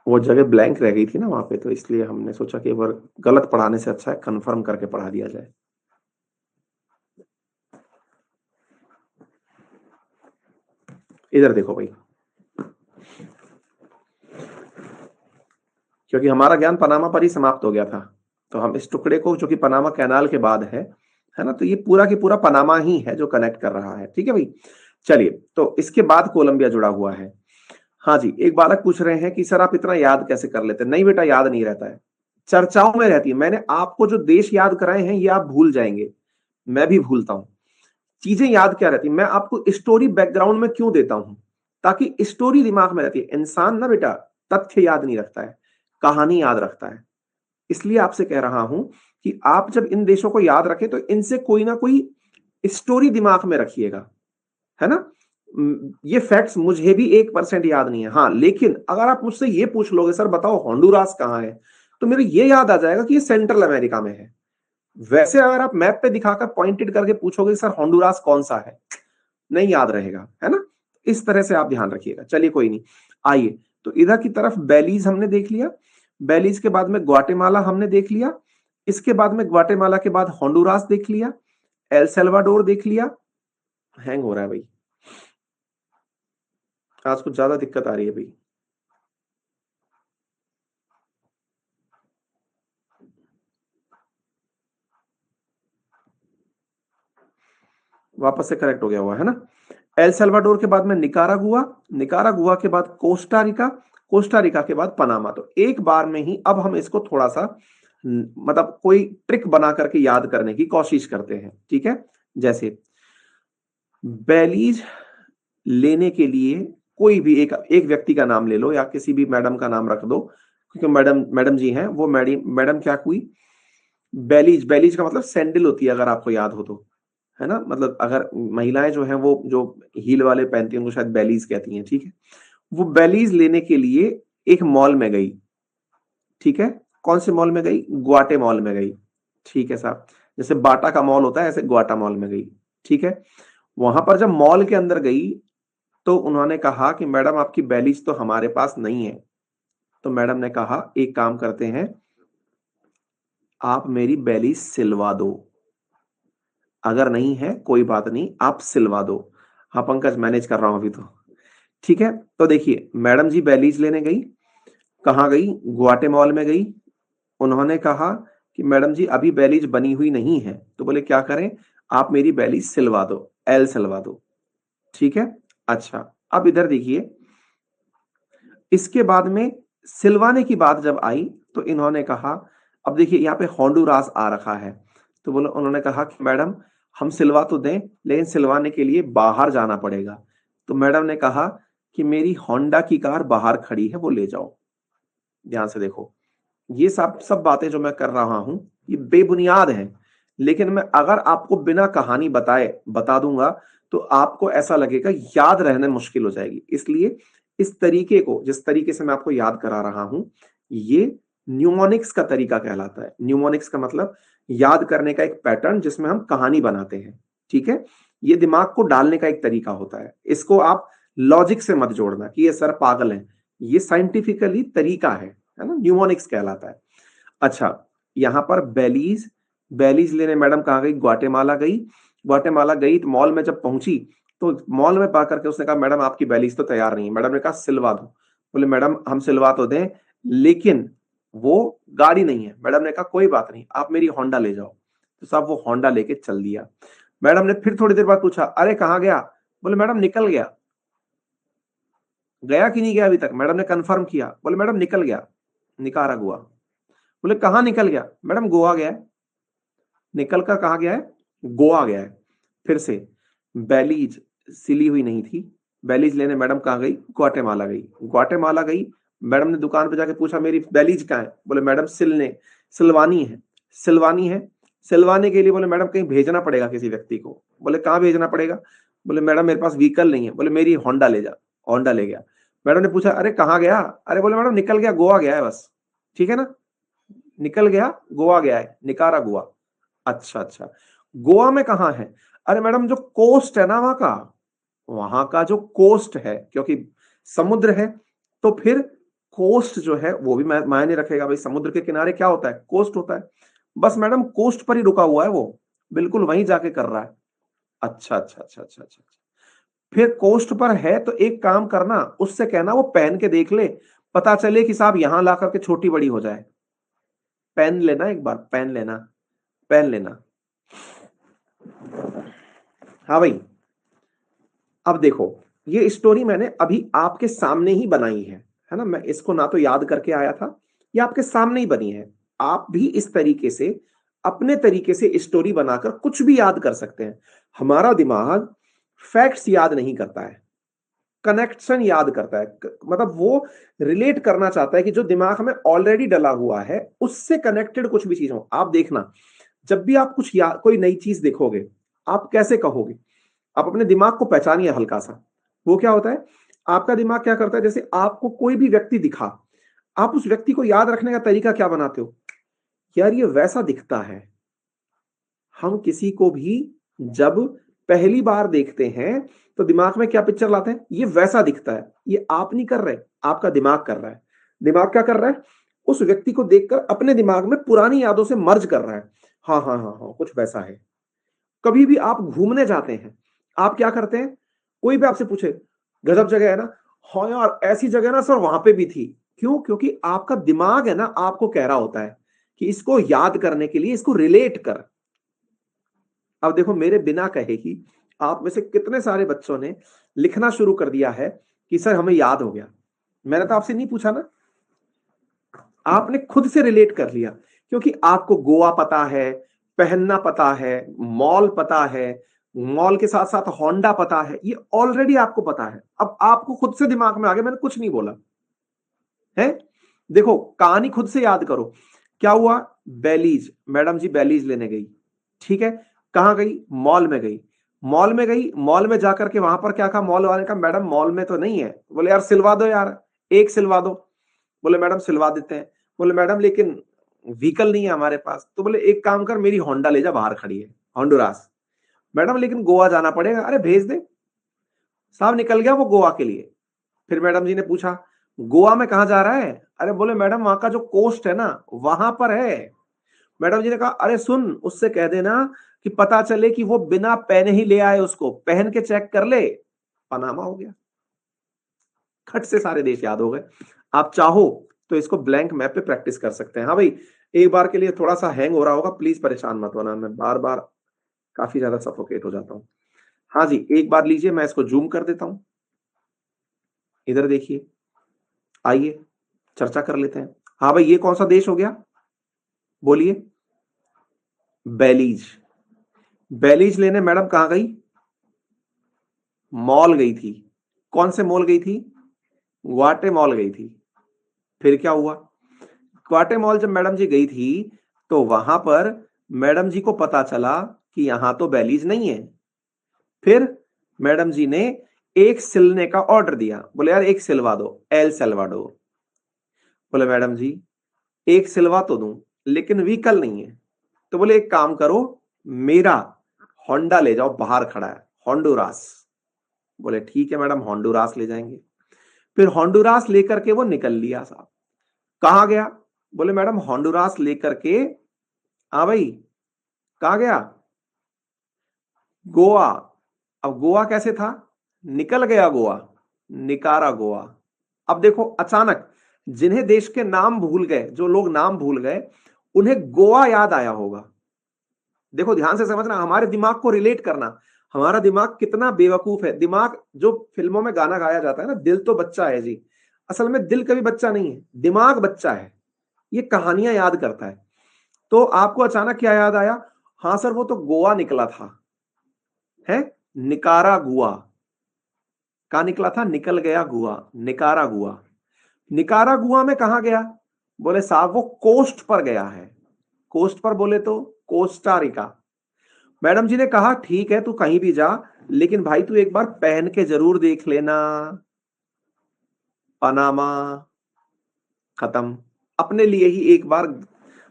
वो जगह ब्लैंक रह गई थी ना वहां पे, तो इसलिए हमने सोचा कि एक बार गलत पढ़ाने से अच्छा है कंफर्म करके पढ़ा दिया जाए। इधर देखो भाई, क्योंकि हमारा ज्ञान पनामा पर ही समाप्त हो गया था, तो हम इस टुकड़े को जो कि पनामा कैनाल के बाद है ना, तो ये पूरा की पूरा पनामा ही है जो कनेक्ट कर रहा है। ठीक है भाई, चलिए, तो इसके बाद कोलंबिया जुड़ा हुआ है। हाँ जी, एक बालक पूछ रहे हैं कि सर आप इतना याद कैसे कर लेते हैं? नहीं बेटा, याद नहीं रहता है, चर्चाओं में रहती है। मैंने आपको जो देश याद कराए हैं ये आप भूल जाएंगे, मैं भी भूलता हूं। चीजें याद क्या रहती, मैं आपको स्टोरी बैकग्राउंड में क्यों देता हूं, ताकि स्टोरी दिमाग में रहती है। इंसान ना बेटा तथ्य याद नहीं रखता है, कहानी याद रखता है। इसलिए आपसे कह रहा हूं कि आप जब इन देशों को याद रखें तो इनसे कोई ना कोई स्टोरी दिमाग में रखिएगा, है ना। ये फैक्ट्स मुझे भी 1% याद नहीं है, हाँ, लेकिन अगर आप मुझसे ये पूछ लोगे सर बताओ होंडुरास कहाँ है, तो मेरे ये याद आ जाएगा कि ये सेंट्रल अमेरिका में है। वैसे अगर आप मैप पे दिखाकर पॉइंटेड करके पूछोगे सर होंडुरास कौन सा है, नहीं याद रहेगा, है ना। इस तरह से आप ध्यान रखिएगा। चलिए कोई नहीं, आइए, तो इधर की तरफ बेलीज हमने देख लिया, बेलीज के बाद में ग्वाटेमाला हमने देख लिया, इसके बाद में ग्वाटेमाला के बाद होंडुरास देख लिया, एल सेल्वाडोर देख लिया। हैंग हो रहा है भाई, आज कुछ ज्यादा दिक्कत आ रही है भाई। वापस से करेक्ट हो गया हुआ है ना। एल सल्वाडोर के बाद में निकारागुआ, निकारागुआ के बाद कोस्टा रिका, कोस्टा रिका के बाद पनामा। तो एक बार में ही अब हम इसको थोड़ा सा मतलब कोई ट्रिक बना करके याद करने की कोशिश करते हैं। ठीक है, जैसे बेलीज लेने के लिए कोई भी एक एक व्यक्ति का नाम ले लो या किसी भी मैडम का नाम रख दो, क्योंकि मैडम मैडम जी हैं वो, मैडम मैडम क्या हुई, बेलीज, बेलीज का मतलब सैंडल होती है अगर आपको याद हो तो, है ना। मतलब अगर महिलाएं जो हैं वो जो हील वाले पहनती हैं उनको शायद बेलीज कहती हैं। ठीक है, वो बेलीज लेने के लिए एक मॉल में गई। ठीक है, कौन से मॉल में गई? ग्वाटे मॉल में गई। ठीक है साहब, जैसे बाटा का मॉल होता है ऐसे ग्वाटा मॉल में गई। ठीक है, वहां पर जब मॉल के अंदर गई तो उन्होंने कहा कि मैडम आपकी बेलीज तो हमारे पास नहीं है। तो मैडम ने कहा एक काम करते हैं, आप मेरी बेलीज सिलवा दो, अगर नहीं है कोई बात नहीं आप सिलवा दो। हाँ पंकज, मैनेज कर रहा हूं अभी तो। ठीक है, तो देखिए मैडम जी बेलीज लेने गई, कहाँ गई? ग्वाटेमॉल में गई। उन्होंने कहा कि मैडम जी अभी बेलीज बनी हुई नहीं है, तो बोले क्या करें? आप मेरी बेलीज सिलवा दो, एल सिलवा दो। ठीक है, अच्छा, अब इधर देखिए, इसके बाद में सिलवाने की बात जब आई तो इन्होंने कहा, अब देखिए यहाँ पे होंडुरास आ रखा है, तो बोलो, उन्होंने कहा कि मैडम हम सिलवा तो दें लेकिन सिलवाने के लिए बाहर जाना पड़ेगा। तो मैडम ने कहा कि मेरी होंडा की कार बाहर खड़ी है वो ले जाओ। ध्यान से देखो, ये सब सब बातें जो मैं कर रहा हूं ये बेबुनियाद हैं, लेकिन मैं अगर आपको बिना कहानी बताए बता दूंगा तो आपको ऐसा लगेगा, याद रहने मुश्किल हो जाएगी। इसलिए इस तरीके को, जिस तरीके से मैं आपको याद करा रहा हूं, ये न्यूमोनिक्स का तरीका कहलाता है। न्यूमोनिक्स का मतलब याद करने का एक पैटर्न जिसमें हम कहानी बनाते हैं। ठीक है, ये दिमाग को डालने का एक तरीका होता है। इसको आप लॉजिक से मत जोड़ना कि ये सर पागल है, ये साइंटिफिकली तरीका है ना, न्यूमोनिक्स कहलाता है। अच्छा, यहां पर बेलीज, बेलीज लेने मैडम कहाँ गई? ग्वाटेमाला गई। ग्वाटेमाला गई तो मॉल में जब पहुंची तो मॉल में पा करके उसने कहा मैडम आपकी बेलीज तो तैयार नहीं है। मैडम ने कहा सिलवा दो। बोले मैडम हम सिलवा तो दें लेकिन वो गाड़ी नहीं है। मैडम ने कहा कोई बात नहीं आप मेरी होंडा ले जाओ। तो साहब वो होंडा लेके चल दिया। मैडम ने फिर थोड़ी देर बाद पूछा अरे कहाँ गया? बोले मैडम निकल गया। गया कि नहीं गया अभी तक? मैडम ने कंफर्म किया। बोले मैडम निकल गया, निकारा गोवा। बोले कहाँ निकल गया? मैडम गोवा गया है। निकल कर कहाँ गया है? गोवा गया है। फिर से बेलीज सिली हुई नहीं थी। बेलीज लेने मैडम कहाँ गई? ग्वाटेमाला गई। ग्वाटेमाला गई, मैडम ने दुकान पे जाके पूछा मेरी बेलीज कहाँ है? बोले मैडम सिलवानी है। सिलवानी है, सिलवाने के लिए बोले मैडम कहीं भेजना पड़ेगा किसी व्यक्ति को। बोले कहाँ भेजना पड़ेगा? बोले मैडम मेरे पास व्हीकल नहीं है। बोले मेरी होंडा ले जा। होंडा ले गया। मैडम ने पूछा अरे कहाँ गया? अरे बोले मैडम निकल गया, गोवा गया है बस। ठीक है ना, निकल गया, गोवा गया है, निकारा गोवा। अच्छा अच्छा, गोवा में कहाँ है? अरे मैडम जो कोस्ट है ना वहां का, वहां का जो कोस्ट है, क्योंकि समुद्र है तो फिर कोस्ट जो है वो भी मायने रखेगा। भाई समुद्र के किनारे क्या होता है? कोस्ट होता है। बस मैडम कोस्ट पर ही रुका हुआ है वो, बिल्कुल वहीं जाके कर रहा है। अच्छा अच्छा अच्छा अच्छा अच्छा। फिर कोस्ट पर है तो एक काम करना, उससे कहना वो पहन के देख ले, पता चले कि साहब यहां ला करके छोटी बड़ी हो जाए। पेन लेना, एक बार पेन लेना, पेन लेना। हाँ भाई, अब देखो ये स्टोरी मैंने अभी आपके सामने ही बनाई है ना। मैं इसको ना तो याद करके आया था, ये आपके सामने ही बनी है। आप भी इस तरीके से अपने तरीके से स्टोरी बनाकर कुछ भी याद कर सकते हैं। हमारा दिमाग फैक्ट्स याद नहीं करता है, कनेक्शन याद करता है। मतलब वो रिलेट करना चाहता है कि जो दिमाग में ऑलरेडी डला हुआ है उससे कनेक्टेड कुछ भी चीज हो। आप देखना, जब भी आप कुछ कोई नई चीज देखोगे, आप कैसे कहोगे? आप अपने दिमाग को पहचानिए हल्का सा। वो क्या होता है, आपका दिमाग क्या करता है, जैसे आपको कोई भी व्यक्ति दिखा, आप उस व्यक्ति को याद रखने का तरीका क्या बनाते हो? यार ये वैसा दिखता है। हम किसी को भी जब पहली बार देखते हैं तो दिमाग में क्या पिक्चर लाते हैं? ये वैसा दिखता है। ये आप नहीं कर रहे, आपका दिमाग कर रहा है। दिमाग क्या कर रहा है? उस व्यक्ति को देखकर अपने दिमाग में पुरानी यादों से मर्ज कर रहा है। हाँ हाँ हाँ हाँ, कुछ वैसा है। कभी भी आप घूमने जाते हैं, आप क्या करते हैं? कोई भी आपसे पूछे गजब जगह है ना, हाँ यार ऐसी जगह ना सर वहां पे भी थी। क्यों? क्योंकि आपका दिमाग है ना आपको कह रहा होता है कि इसको याद करने के लिए इसको रिलेट कर। अब देखो मेरे बिना कहे ही आप में से कितने सारे बच्चों ने लिखना शुरू कर दिया है कि सर हमें याद हो गया। मैंने तो आपसे नहीं पूछा ना, आपने खुद से रिलेट कर लिया। क्योंकि आपको गोवा पता है, पहनना पता है, मॉल पता है, मॉल के साथ साथ होंडा पता है, ये ऑलरेडी आपको पता है। अब आपको खुद से दिमाग में आ गया, मैंने कुछ नहीं बोला है। देखो कहानी खुद से याद करो। क्या हुआ? बेलीज, मैडम जी बेलीज लेने गई, ठीक है। कहां गई? मॉल में गई। मॉल में गई, मॉल में जाकर के वहां पर क्या कहा मॉल वाले का? मैडम मॉल में तो नहीं है। बोले यार सिलवा दो यार, एक सिलवा दो। बोले मैडम सिलवा देते हैं। बोले मैडम लेकिन व्हीकल नहीं है हमारे पास। तो बोले एक काम कर, मेरी होंडा ले जा, बाहर खड़ी है होंडुरास। मैडम लेकिन गोवा जाना पड़ेगा। अरे भेज दे। साहब निकल गया वो गोवा के लिए। फिर मैडम जी ने पूछा गोवा में कहा जा रहा है? अरे बोले मैडम वहां का जो कोस्ट है ना वहां पर है। मैडम जी ने कहा अरे सुन, उससे कह देना कि पता चले कि वो बिना पहने ही ले आए, उसको पहन के चेक कर ले। पनामा हो गया। खट से सारे देश याद हो गए। आप चाहो तो इसको ब्लैंक मैप पे प्रैक्टिस कर सकते हैं। हाँ भाई, एक बार के लिए थोड़ा सा हैंग हो रहा होगा, प्लीज परेशान मत होना, मैं बार बार काफी ज्यादा सफोकेट हो जाता हूँ। हाँ जी, एक बार लीजिए, मैं इसको जूम कर देता हूं। इधर देखिए, आइए चर्चा कर लेते हैं। हाँ भाई, ये कौन सा देश हो गया? बोलिए। बेलीज। बेलीज लेने मैडम कहां गई? मॉल गई थी। कौन से मॉल गई थी? ग्वाटे मॉल गई थी। फिर क्या हुआ? ग्वाटे मॉल जब मैडम जी गई थी तो वहां पर मैडम जी को पता चला कि यहां तो बेलीज नहीं है। फिर मैडम जी ने एक सिलने का ऑर्डर दिया। बोले यार एक सिलवा दो, एल सेल्वाडोर। बोले मैडम जी एक सिलवा तो दूं लेकिन व्हीकल नहीं है। तो बोले एक काम करो, मेरा होंडा ले जाओ, बाहर खड़ा है होंडुरास। बोले ठीक है मैडम, होंडुरास ले जाएंगे। फिर होंडुरास लेकर के वो निकल लिया। साहब कहां गया? बोले मैडम होंडुरास लेकर के, हाँ भाई कहां गया? गोवा। अब गोवा कैसे था? निकल गया गोवा, निकारा गोवा। अब देखो अचानक जिन्हें देश के नाम भूल गए, जो लोग नाम भूल गए, उन्हें गोवा याद आया होगा। देखो ध्यान से समझना, हमारे दिमाग को रिलेट करना। हमारा दिमाग कितना बेवकूफ है। दिमाग, जो फिल्मों में गाना गाया जाता है ना, दिल तो बच्चा है जी, असल में दिल कभी बच्चा नहीं है, दिमाग बच्चा है। ये कहानियां याद करता है। तो आपको अचानक क्या याद आया? हाँ सर वो तो गोवा निकला था, है निकारा गुआ। कहा निकला था? निकल गया गुआ, निकारा गुआ। निकारा गुआ में कहा गया? बोले साहब वो कोस्ट पर गया है। कोस्ट पर बोले तो कोस्टा रिका। मैडम जी ने कहा ठीक है तू कहीं भी जा, लेकिन भाई तू एक बार पहन के जरूर देख लेना। पनामा। खत्म। अपने लिए ही एक बार,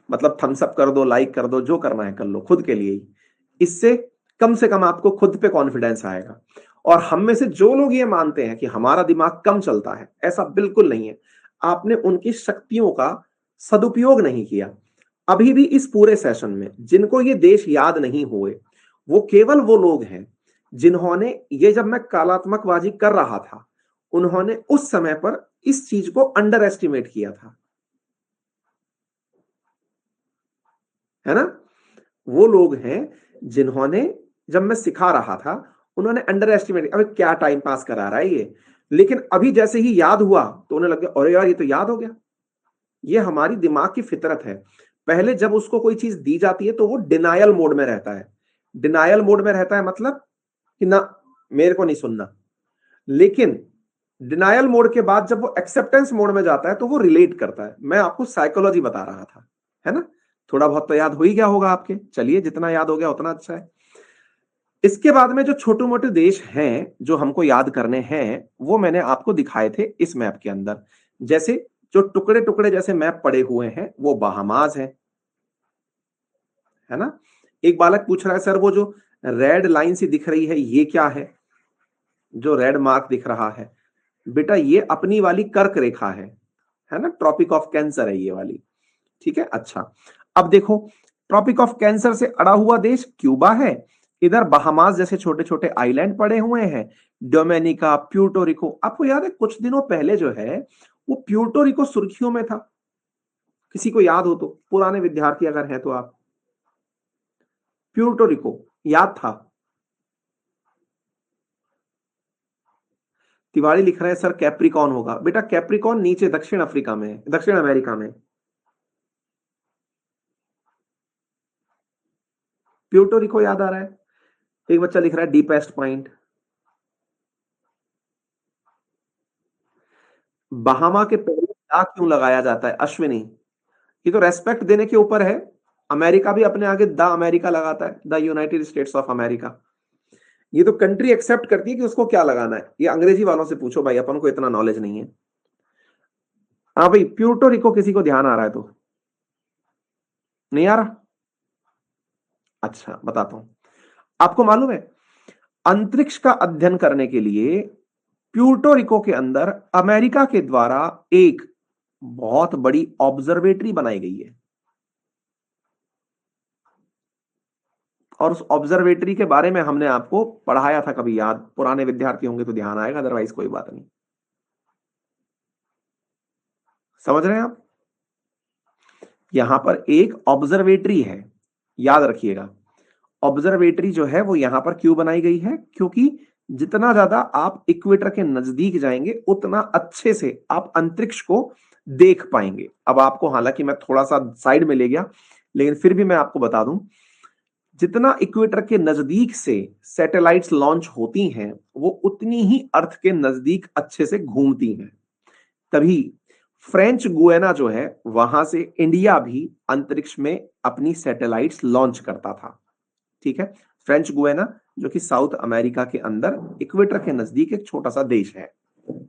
मतलब थम्स अप कर दो, लाइक कर दो, जो करना है कर लो खुद के लिए ही। इससे कम से कम आपको खुद पे कॉन्फिडेंस आएगा। और हम में से जो लोग ये मानते हैं कि हमारा दिमाग कम चलता है, ऐसा बिल्कुल नहीं है। आपने उनकी शक्तियों का सदुपयोग नहीं किया। अभी भी इस पूरे सेशन में जिनको ये देश याद नहीं हुए, वो केवल वो लोग हैं जिन्होंने, ये जब मैं कालात्मकबाजी कर रहा था, उन्होंने उस समय पर इस चीज को अंडर एस्टिमेट किया था, है ना। वो लोग हैं जिन्होंने, जब मैं सिखा रहा था, उन्होंने अंडर एस्टिमेट, अबे क्या टाइम पास करा रहा है ये, लेकिन अभी जैसे ही याद हुआ तो उन्हें लग गया अरे यार ये तो याद हो गया। ये हमारी दिमाग की फितरत है। पहले जब उसको कोई चीज दी जाती है तो वो डिनायल मोड में रहता है। डिनायल मोड में रहता है मतलब कि ना, मेरे को नहीं सुनना। लेकिन डिनायल मोड के बाद जब वो एक्सेप्टेंस मोड में जाता है तो वो रिलेट करता है। मैं आपको साइकोलॉजी बता रहा था, है ना। थोड़ा बहुत तो याद हो ही गया होगा आपके, चलिए जितना याद हो गया उतना अच्छा है। इसके बाद में जो छोटे मोटे देश हैं जो हमको याद करने हैं, वो मैंने आपको दिखाए थे इस मैप के अंदर। जैसे जो टुकड़े टुकड़े जैसे मैप पड़े हुए हैं वो बहामास है ना। एक बालक पूछ रहा है सर वो जो रेड लाइन सी दिख रही है ये क्या है, जो रेड मार्क दिख रहा है, बेटा ये अपनी वाली कर्क रेखा है ना, ट्रॉपिक ऑफ कैंसर है ये वाली, ठीक है। अच्छा, अब देखो ट्रॉपिक ऑफ कैंसर से अड़ा हुआ देश क्यूबा है, इधर बहामास जैसे छोटे छोटे आइलैंड पड़े हुए हैं, डोमिनिका, प्यूर्टो रिको। आपको याद है कुछ दिनों पहले जो है वो प्यूर्टो रिको सुर्खियों में था, किसी को याद हो तो, पुराने विद्यार्थी अगर हैं तो आप, प्यूर्टो रिको याद था। तिवारी लिख रहे हैं सर कैप्रिकॉन होगा, बेटा कैप्रिकॉन नीचे दक्षिण अफ्रीका में है, दक्षिण अमेरिका में। प्यूर्टो रिको याद आ रहा है। एक बच्चा लिख रहा है डीपेस्ट पॉइंट। बहामा के पहले दा क्यों लगाया जाता है अश्विनी, ये तो रेस्पेक्ट देने के ऊपर है। अमेरिका भी अपने आगे द अमेरिका लगाता है, the United states of America. ये तो कंट्री एक्सेप्ट करती है कि उसको क्या लगाना है। ये अंग्रेजी वालों से पूछो भाई, अपन को इतना नॉलेज नहीं है। हाँ भाई, प्यूर्टो रिको किसी को ध्यान आ रहा है तो, नहीं आ रहा। अच्छा बताता हूं, आपको मालूम है अंतरिक्ष का अध्ययन करने के लिए प्यूर्टो रिको के अंदर अमेरिका के द्वारा एक बहुत बड़ी ऑब्जर्वेटरी बनाई गई है। और उस ऑब्जर्वेटरी के बारे में हमने आपको पढ़ाया था कभी, याद पुराने विद्यार्थी होंगे तो ध्यान आएगा, अदरवाइज कोई बात नहीं। समझ रहे हैं आप, यहां पर एक ऑब्जर्वेटरी है, याद रखिएगा। ऑब्जर्वेटरी जो है वो यहां पर क्यों बनाई गई है, क्योंकि जितना ज्यादा आप इक्वेटर के नजदीक जाएंगे उतना अच्छे से आप अंतरिक्ष को देख पाएंगे। अब आपको, हालांकि मैं थोड़ा सा साइड में ले गया, लेकिन फिर भी मैं आपको बता दूं, जितना इक्वेटर के नजदीक से सैटेलाइट्स लॉन्च होती हैं वो उतनी ही अर्थ के नजदीक अच्छे से घूमती हैं। तभी फ्रेंच गुयाना जो है वहां से इंडिया भी अंतरिक्ष में अपनी सैटेलाइट्स लॉन्च करता था, ठीक है। फ्रेंच गुयाना जो कि साउथ अमेरिका के अंदर इक्वेटर के नजदीक एक छोटा सा देश है,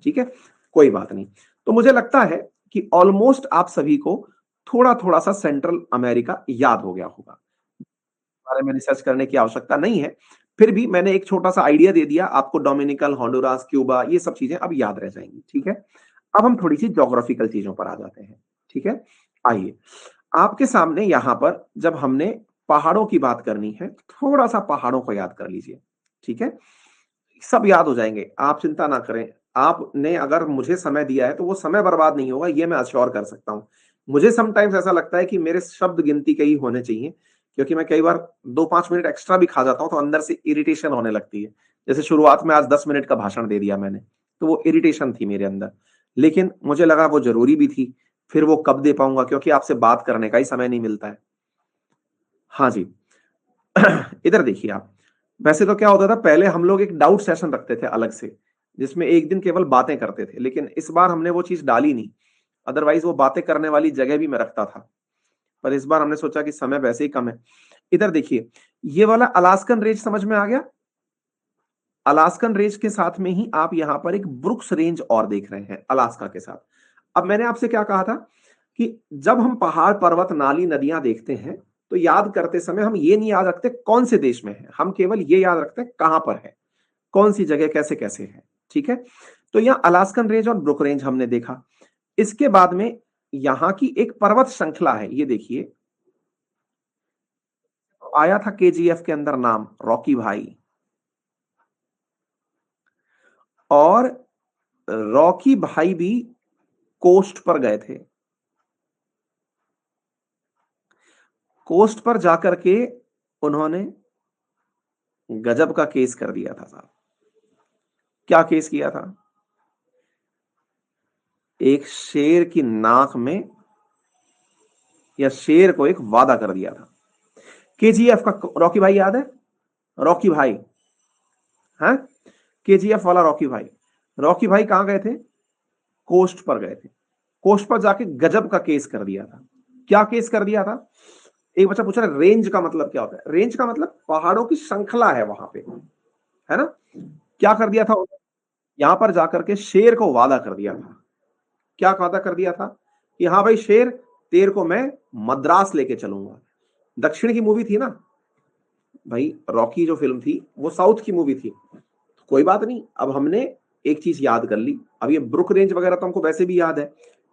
ठीक है। कोई बात नहीं। तो मुझे लगता है कि ऑलमोस्ट आप सभी को थोड़ा थोड़ा सा सेंट्रल अमेरिका याद हो गया होगा, बारे में रिसर्च करने की आवश्यकता नहीं है। फिर भी मैंने एक छोटा सा आइडिया दे दिया आपको, डोमिनिकल, होंडुरास, क्यूबा, ये सब चीजें अब याद रह जाएंगी, ठीक है। अब हम थोड़ी सी ज्योग्राफिकल चीजों पर आ जाते हैं, ठीक है। आइए, आपके सामने यहां पर जब हमने पहाड़ों की बात करनी है, थोड़ा सा पहाड़ों को याद कर लीजिए, ठीक है। सब याद हो जाएंगे, आप चिंता ना करें। आपने अगर मुझे समय दिया है तो वो समय बर्बाद नहीं होगा, ये मैं अश्योर कर सकता हूं। मुझे समटाइम्स ऐसा लगता है कि मेरे शब्द गिनती के ही होने चाहिए, क्योंकि मैं कई बार 2-5 मिनट एक्स्ट्रा भी खा जाता हूं तो अंदर से इरिटेशन होने लगती है। जैसे शुरुआत में आज 10 मिनट का भाषण दे दिया मैंने, तो वो इरिटेशन थी मेरे अंदर, लेकिन मुझे लगा वो जरूरी भी थी। फिर वो कब दे पाऊंगा, क्योंकि आपसे बात करने का ही समय नहीं मिलता है। हाँ जी। इधर देखिए आप, वैसे तो क्या होता था पहले, हम लोग एक डाउट सेशन रखते थे अलग से, जिसमें एक दिन केवल बातें करते थे, लेकिन इस बार हमने वो चीज डाली नहीं। अदरवाइज वो बातें करने वाली जगह भी मैं रखता था, पर इस बार हमने सोचा कि समय वैसे ही कम है। इधर देखिए, ये वाला अलास्कन रेंज समझ में आ गया। अलास्कन रेंज के साथ में ही आप यहां पर एक ब्रुक्स रेंज और देख रहे हैं अलास्का के साथ। अब मैंने आपसे क्या कहा था कि जब हम पहाड़, पर्वत, नाली, नदियां देखते हैं तो याद करते समय हम ये नहीं याद रखते कौन से देश में है, हम केवल ये याद रखते हैं कहां पर है। कौन सी जगह कैसे कैसे है। ठीक है, तो यहाँ अलास्कन रेंज और ब्रुक रेंज हमने देखा। इसके बाद में यहां की एक पर्वत श्रृंखला है, ये देखिए आया था केजीएफ के अंदर नाम रॉकी भाई, और रॉकी भाई भी कोस्ट पर गए थे। कोस्ट पर जाकर के उन्होंने गजब का केस कर दिया था साहब। क्या केस किया था? एक शेर की नाक में, या शेर को एक वादा कर दिया था। केजीएफ का रॉकी भाई याद है? रॉकी भाई, हाँ, केजीएफ वाला रॉकी भाई। रॉकी भाई कहां गए थे? कोस्ट पर गए थे। कोस्ट पर जाके गजब का केस कर दिया था। क्या केस कर दिया था? एक बच्चा पूछ रहा है रेंज का मतलब क्या होता है। रेंज का मतलब पहाड़ों की श्रृंखला है वहां पे, है ना। क्या कर दिया था? यहां पर जाकर के शेर को वादा कर दिया था। क्या वादा कर दिया था? कि हाँ भाई शेर, तेरे को मैं मद्रास लेके चलूंगा। दक्षिण की मूवी थी ना भाई, रॉकी जो फिल्म थी वो साउथ की मूवी थी। कोई बात नहीं, अब हमने एक चीज याद कर ली। अब ये ब्रुक रेंज वगैरह तो हमको वैसे भी याद है।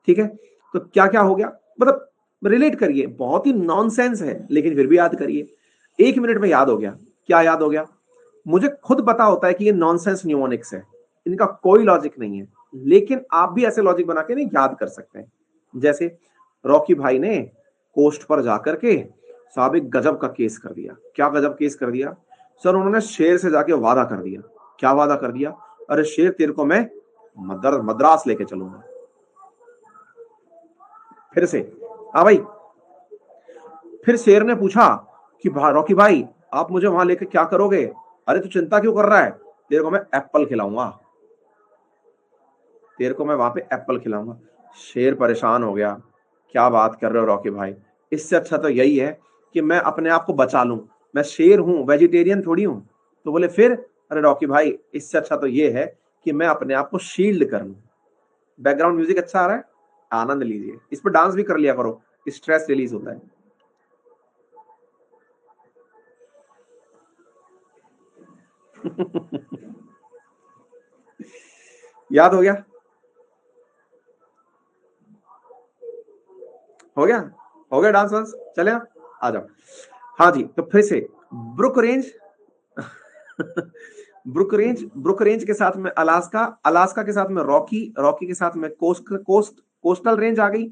ठीक है, तो क्या क्या हो गया, मतलब रिलेट करिए, बहुत ही नॉनसेंस है लेकिन फिर भी याद करिए। 1 मिनट में याद हो गया। क्या याद हो गया? मुझे खुद पता होता है कि ये नॉनसेंस न्यूमोनिक्स है, इनका कोई लॉजिक नहीं है, लेकिन आप भी ऐसे लॉजिक बना के नहीं याद कर सकते हैं। जैसे रॉकी भाई ने कोस्ट पर जाकर के साहब एक गजब का केस कर दिया। क्या गजब केस कर दिया सर? उन्होंने शेर से जाके वादा कर दिया। क्या वादा कर दिया? अरे शेर, तेरे को मैं मद्रास लेके चलूंगा। फिर से, हाँ भाई। फिर शेर ने पूछा कि रॉकी भाई आप मुझे वहां लेके क्या करोगे? अरे तू चिंता क्यों कर रहा है, तेरे को मैं एप्पल खिलाऊंगा, तेरे को मैं वहां पे एप्पल खिलाऊंगा। शेर परेशान हो गया, क्या बात कर रहे हो रॉकी भाई, इससे अच्छा तो यही है कि मैं अपने आप को बचा लूं, मैं शेर हूं, वेजिटेरियन थोड़ी हूं। तो बोले फिर? अरे रॉकी भाई इससे अच्छा तो ये है कि मैं अपने आप को शील्ड कर लूं। बैकग्राउंड म्यूजिक अच्छा आ रहा है, आनंद लीजिए, इस पर डांस भी कर लिया करो, स्ट्रेस रिलीज होता है। याद हो गया? हो गया? हो गया डांस वांस? चले आ जाओ। हाँ जी, तो फिर से ब्रुक रेंज ब्रुक रेंज के साथ में अलास्का, अलास्का के साथ में रॉकी, रॉकी के साथ में कोस्टल रेंज आ गई।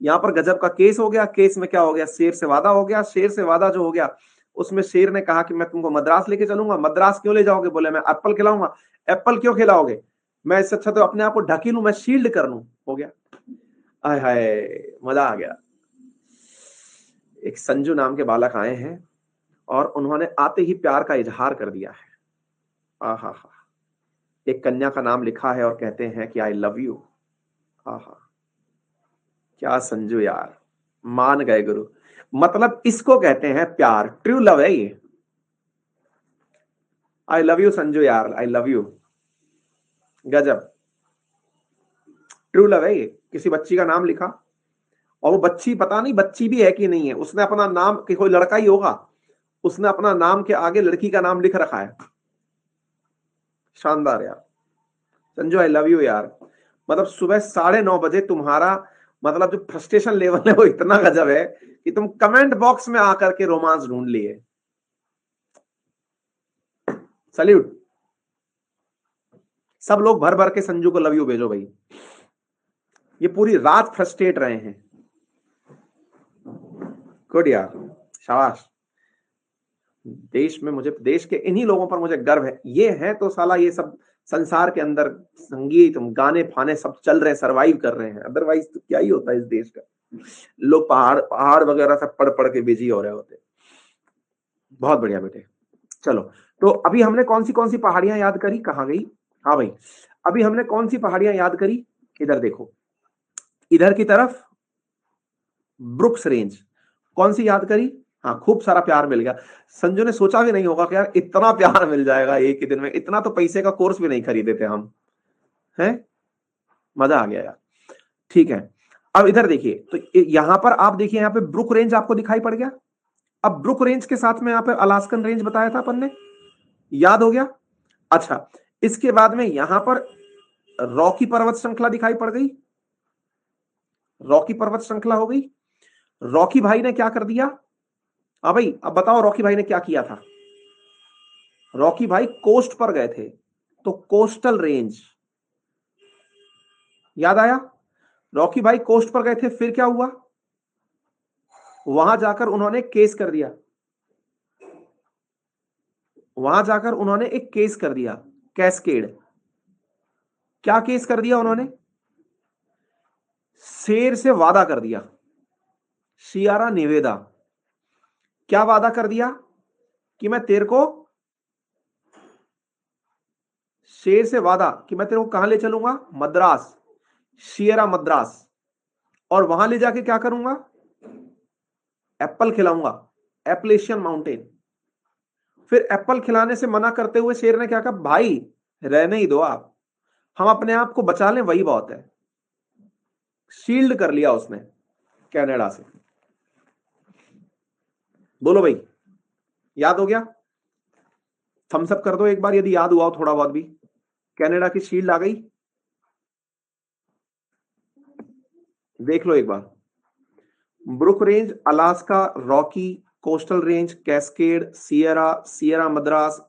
यहां पर गजब का केस हो गया। केस में क्या हो गया? शेर से वादा हो गया। शेर से वादा जो हो गया उसमें शेर ने कहा कि मैं तुमको मद्रास लेके चलूंगा। मद्रास क्यों ले जाओगे? बोले मैं एप्पल खिलाऊंगा। एप्पल क्यों खिलाओगे? मैं इससे अच्छा तो अपने आप को ढकी लूं, मैं शील्ड कर लूं। हो गया। आय हाय, मजा आ गया। एक संजू नाम के बालक आए हैं और उन्होंने आते ही प्यार का इजहार कर दिया है। आहा हा, एक कन्या का नाम लिखा है और कहते हैं कि आई लव यू। आहा, क्या संजू यार, मान गए गुरु। मतलब इसको कहते हैं प्यार, ट्रू लव है ये। आई लव यू संजू यार, आई लव यू, गजब, ट्रू लव है ये। किसी बच्ची का नाम लिखा और वो बच्ची, पता नहीं बच्ची भी है कि नहीं है, उसने अपना नाम, कि कोई लड़का ही होगा, उसने अपना नाम के आगे लड़की का नाम लिख रखा है। शानदार यार। संजू आई लव यू यार। मतलब सुबह 9:30 बजे तुम्हारा, मतलब जो फ्रस्ट्रेशन लेवल है वो इतना गजब है कि तुम कमेंट बॉक्स में आकर के रोमांस ढूंढ लिए। सल्यूट। सब लोग भर भर के संजू को लव यू भेजो भाई, ये पूरी रात फ्रस्ट्रेट रहे हैं। गुड यार, शाबाश। देश में, मुझे देश के इन्हीं लोगों पर मुझे गर्व है। ये है तो साला ये सब संसार के अंदर संगीत गाने फाने सब चल रहे हैं, सरवाइव कर रहे हैं, अदरवाइज तो क्या ही होता है इस देश का। लोग पहाड़ पहाड़ वगैरह सब पढ़ पढ़ के बिजी हो रहे होते। बहुत बढ़िया बेटे। चलो, तो अभी हमने कौन सी पहाड़ियां याद करी, कहाँ गई? हाँ भाई, अभी हमने कौन सी पहाड़ियां याद करी? इधर देखो, इधर की तरफ ब्रुक्स रेंज। कौन सी याद करी? हाँ, खूब सारा प्यार मिल गया। संजू ने सोचा भी नहीं होगा कि यार इतना प्यार मिल जाएगा एक ही दिन में, इतना तो पैसे का कोर्स भी नहीं खरीदे थे हम, हैं। मजा आ गया यार। ठीक है, अब इधर देखिए, तो यहां पर आप देखिए, यहाँ पे ब्रुक रेंज आपको दिखाई पड़ गया। अब ब्रुक रेंज के साथ में यहाँ पे अलास्कन रेंज बताया था अपन ने, याद हो गया? अच्छा, इसके बाद में यहां पर रॉकी पर्वत श्रृंखला दिखाई पड़ गई, रॉकी पर्वत श्रृंखला हो गई। रॉकी भाई ने क्या कर दिया? हाँ भाई, अब बताओ रॉकी भाई ने क्या किया था? रॉकी भाई कोस्ट पर गए थे, तो कोस्टल रेंज याद आया? रॉकी भाई कोस्ट पर गए थे, फिर क्या हुआ? वहां जाकर उन्होंने केस कर दिया, वहां जाकर उन्होंने एक केस कर दिया, कैस्केड। क्या केस कर दिया उन्होंने? शेर से वादा कर दिया, सियारा निवेदा। क्या वादा कर दिया? कि मैं तेरे को, शेर से वादा कि मैं तेरे को कहां ले चलूंगा? मद्रास, सियरा मद्रास। और वहां ले जाके क्या करूंगा? एप्पल खिलाऊंगा, एप्लेशियन माउंटेन। फिर एप्पल खिलाने से मना करते हुए शेर ने क्या कहा? भाई रहने ही दो आप, हम अपने आप को बचा लें वही बहुत है। शील्ड कर लिया उसने कनाडा से। बोलो भाई, याद हो गया? थम्स अप कर दो एक बार यदि याद हुआ हो थोड़ा बहुत भी। कनाडा की शील्ड आ गई, देख लो एक बार। Brook Range, Alaska, Rocky, Coastal Range, Cascade, Sierra, Sierra Madre,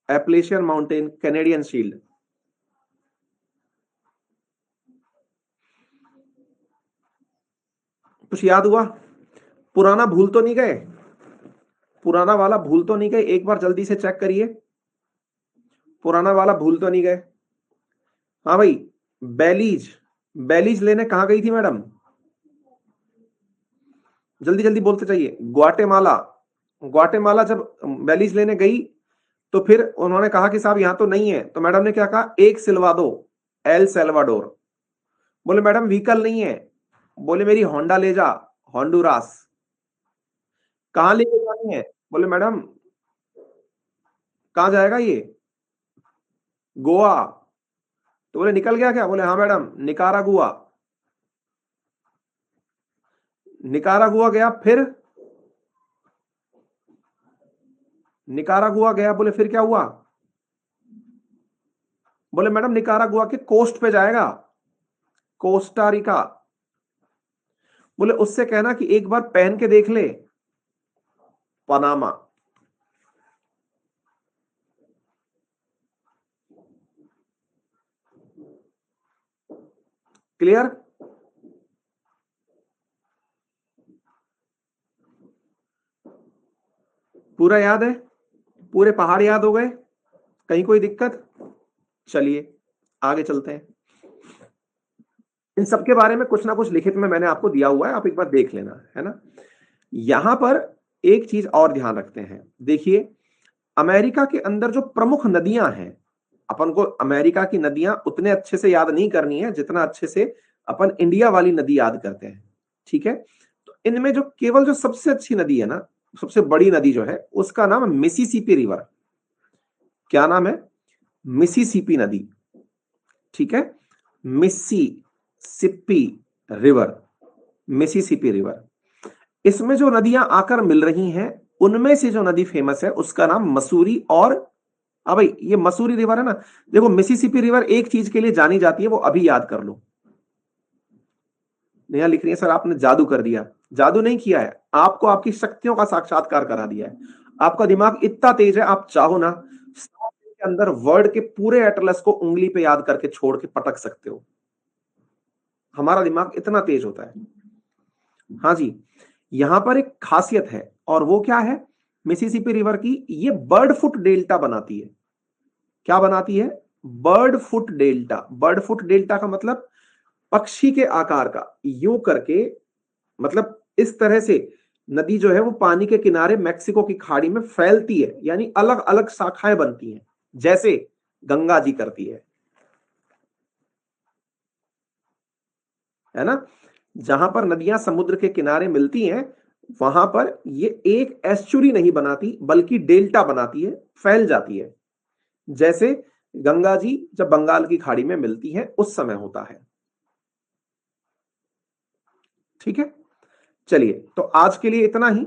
Appalachian Mountain, Canadian Shield. कुछ याद हुआ? पुराना भूल तो नहीं गए? पुराना वाला भूल तो नहीं गए? एक बार जल्दी से चेक करिए, पुराना वाला भूल तो नहीं गए? हाँ भाई, बेलीज, बेलीज लेने कहां गई थी मैडम? जल्दी जल्दी बोलते चाहिए। ग्वाटेमाला, ग्वाटेमाला जब बेलीज लेने गई तो फिर उन्होंने कहा कि साहब यहां तो नहीं है, तो मैडम ने क्या कहा? एक सिलवा दो, एल सेल्वाडोर। बोले मैडम व्हीकल नहीं है। बोले मेरी होंडा ले जा, होंडुरास। कहां लेके जानी है? बोले मैडम कहां जाएगा ये? गोवा। तो बोले निकल गया क्या? बोले हाँ मैडम, निकारागुआ। निकारागुआ गया, फिर निकारागुआ गया, बोले फिर क्या हुआ? बोले मैडम निकारागुआ के कोस्ट पे जाएगा, कोस्टारिका। बोले उससे कहना कि एक बार पहन के देख ले, पनामा। क्लियर? पूरा याद है? पूरे पहाड़ याद हो गए? कहीं कोई दिक्कत? चलिए आगे चलते हैं। इन सब के बारे में कुछ ना कुछ लिखित में मैंने आपको दिया हुआ है, आप एक बार देख लेना, है ना। यहां पर एक चीज और ध्यान रखते हैं, देखिए अमेरिका के अंदर जो प्रमुख नदियां हैं, अपन को अमेरिका की नदियां उतने अच्छे से याद नहीं करनी है जितना अच्छे से अपन इंडिया वाली नदी याद करते हैं, ठीक है। तो इनमें जो केवल जो सबसे अच्छी नदी है ना, सबसे बड़ी नदी जो है, उसका नाम है मिसिसिपी रिवर। क्या नाम है? मिसिसिपी नदी, ठीक है। Mississippi river, Mississippi river. इसमें जो नदियां आकर मिल रही हैं, उनमें से जो नदी फेमस है उसका नाम मसूरी और, अब भाई ये मसूरी रिवर है ना, देखो मिसिसिपी रिवर एक चीज के लिए जानी जाती है, वो अभी याद कर लो। नेहा लिख रही है सर आपने जादू कर दिया। जादू नहीं किया है, आपको आपकी शक्तियों का साक्षात्कार करा दिया है। आपका दिमाग इतना तेज है, आप चाहो ना 7 दिन के अंदर वर्ड के पूरे एटलस को उंगली पे याद करके छोड़ के पटक सकते हो। हमारा दिमाग इतना तेज होता है। हाँ जी, यहां पर एक खासियत है, और वो क्या है? मिसिसिपी रिवर की ये बर्ड फुट डेल्टा बनाती है। क्या बनाती है? Bird foot delta. Bird foot delta का मतलब पक्षी के आकार का, यूं करके, मतलब इस तरह से नदी जो है वो पानी के किनारे मैक्सिको की खाड़ी में फैलती है, यानी अलग अलग शाखाएं बनती हैं, जैसे गंगा जी करती है ना। जहां पर नदियां समुद्र के किनारे मिलती हैं, वहां पर ये एक एस्चुरी नहीं बनाती बल्कि डेल्टा बनाती है, फैल जाती है, जैसे गंगा जी जब बंगाल की खाड़ी में मिलती है उस समय होता है। ठीक है, चलिए तो आज के लिए इतना ही।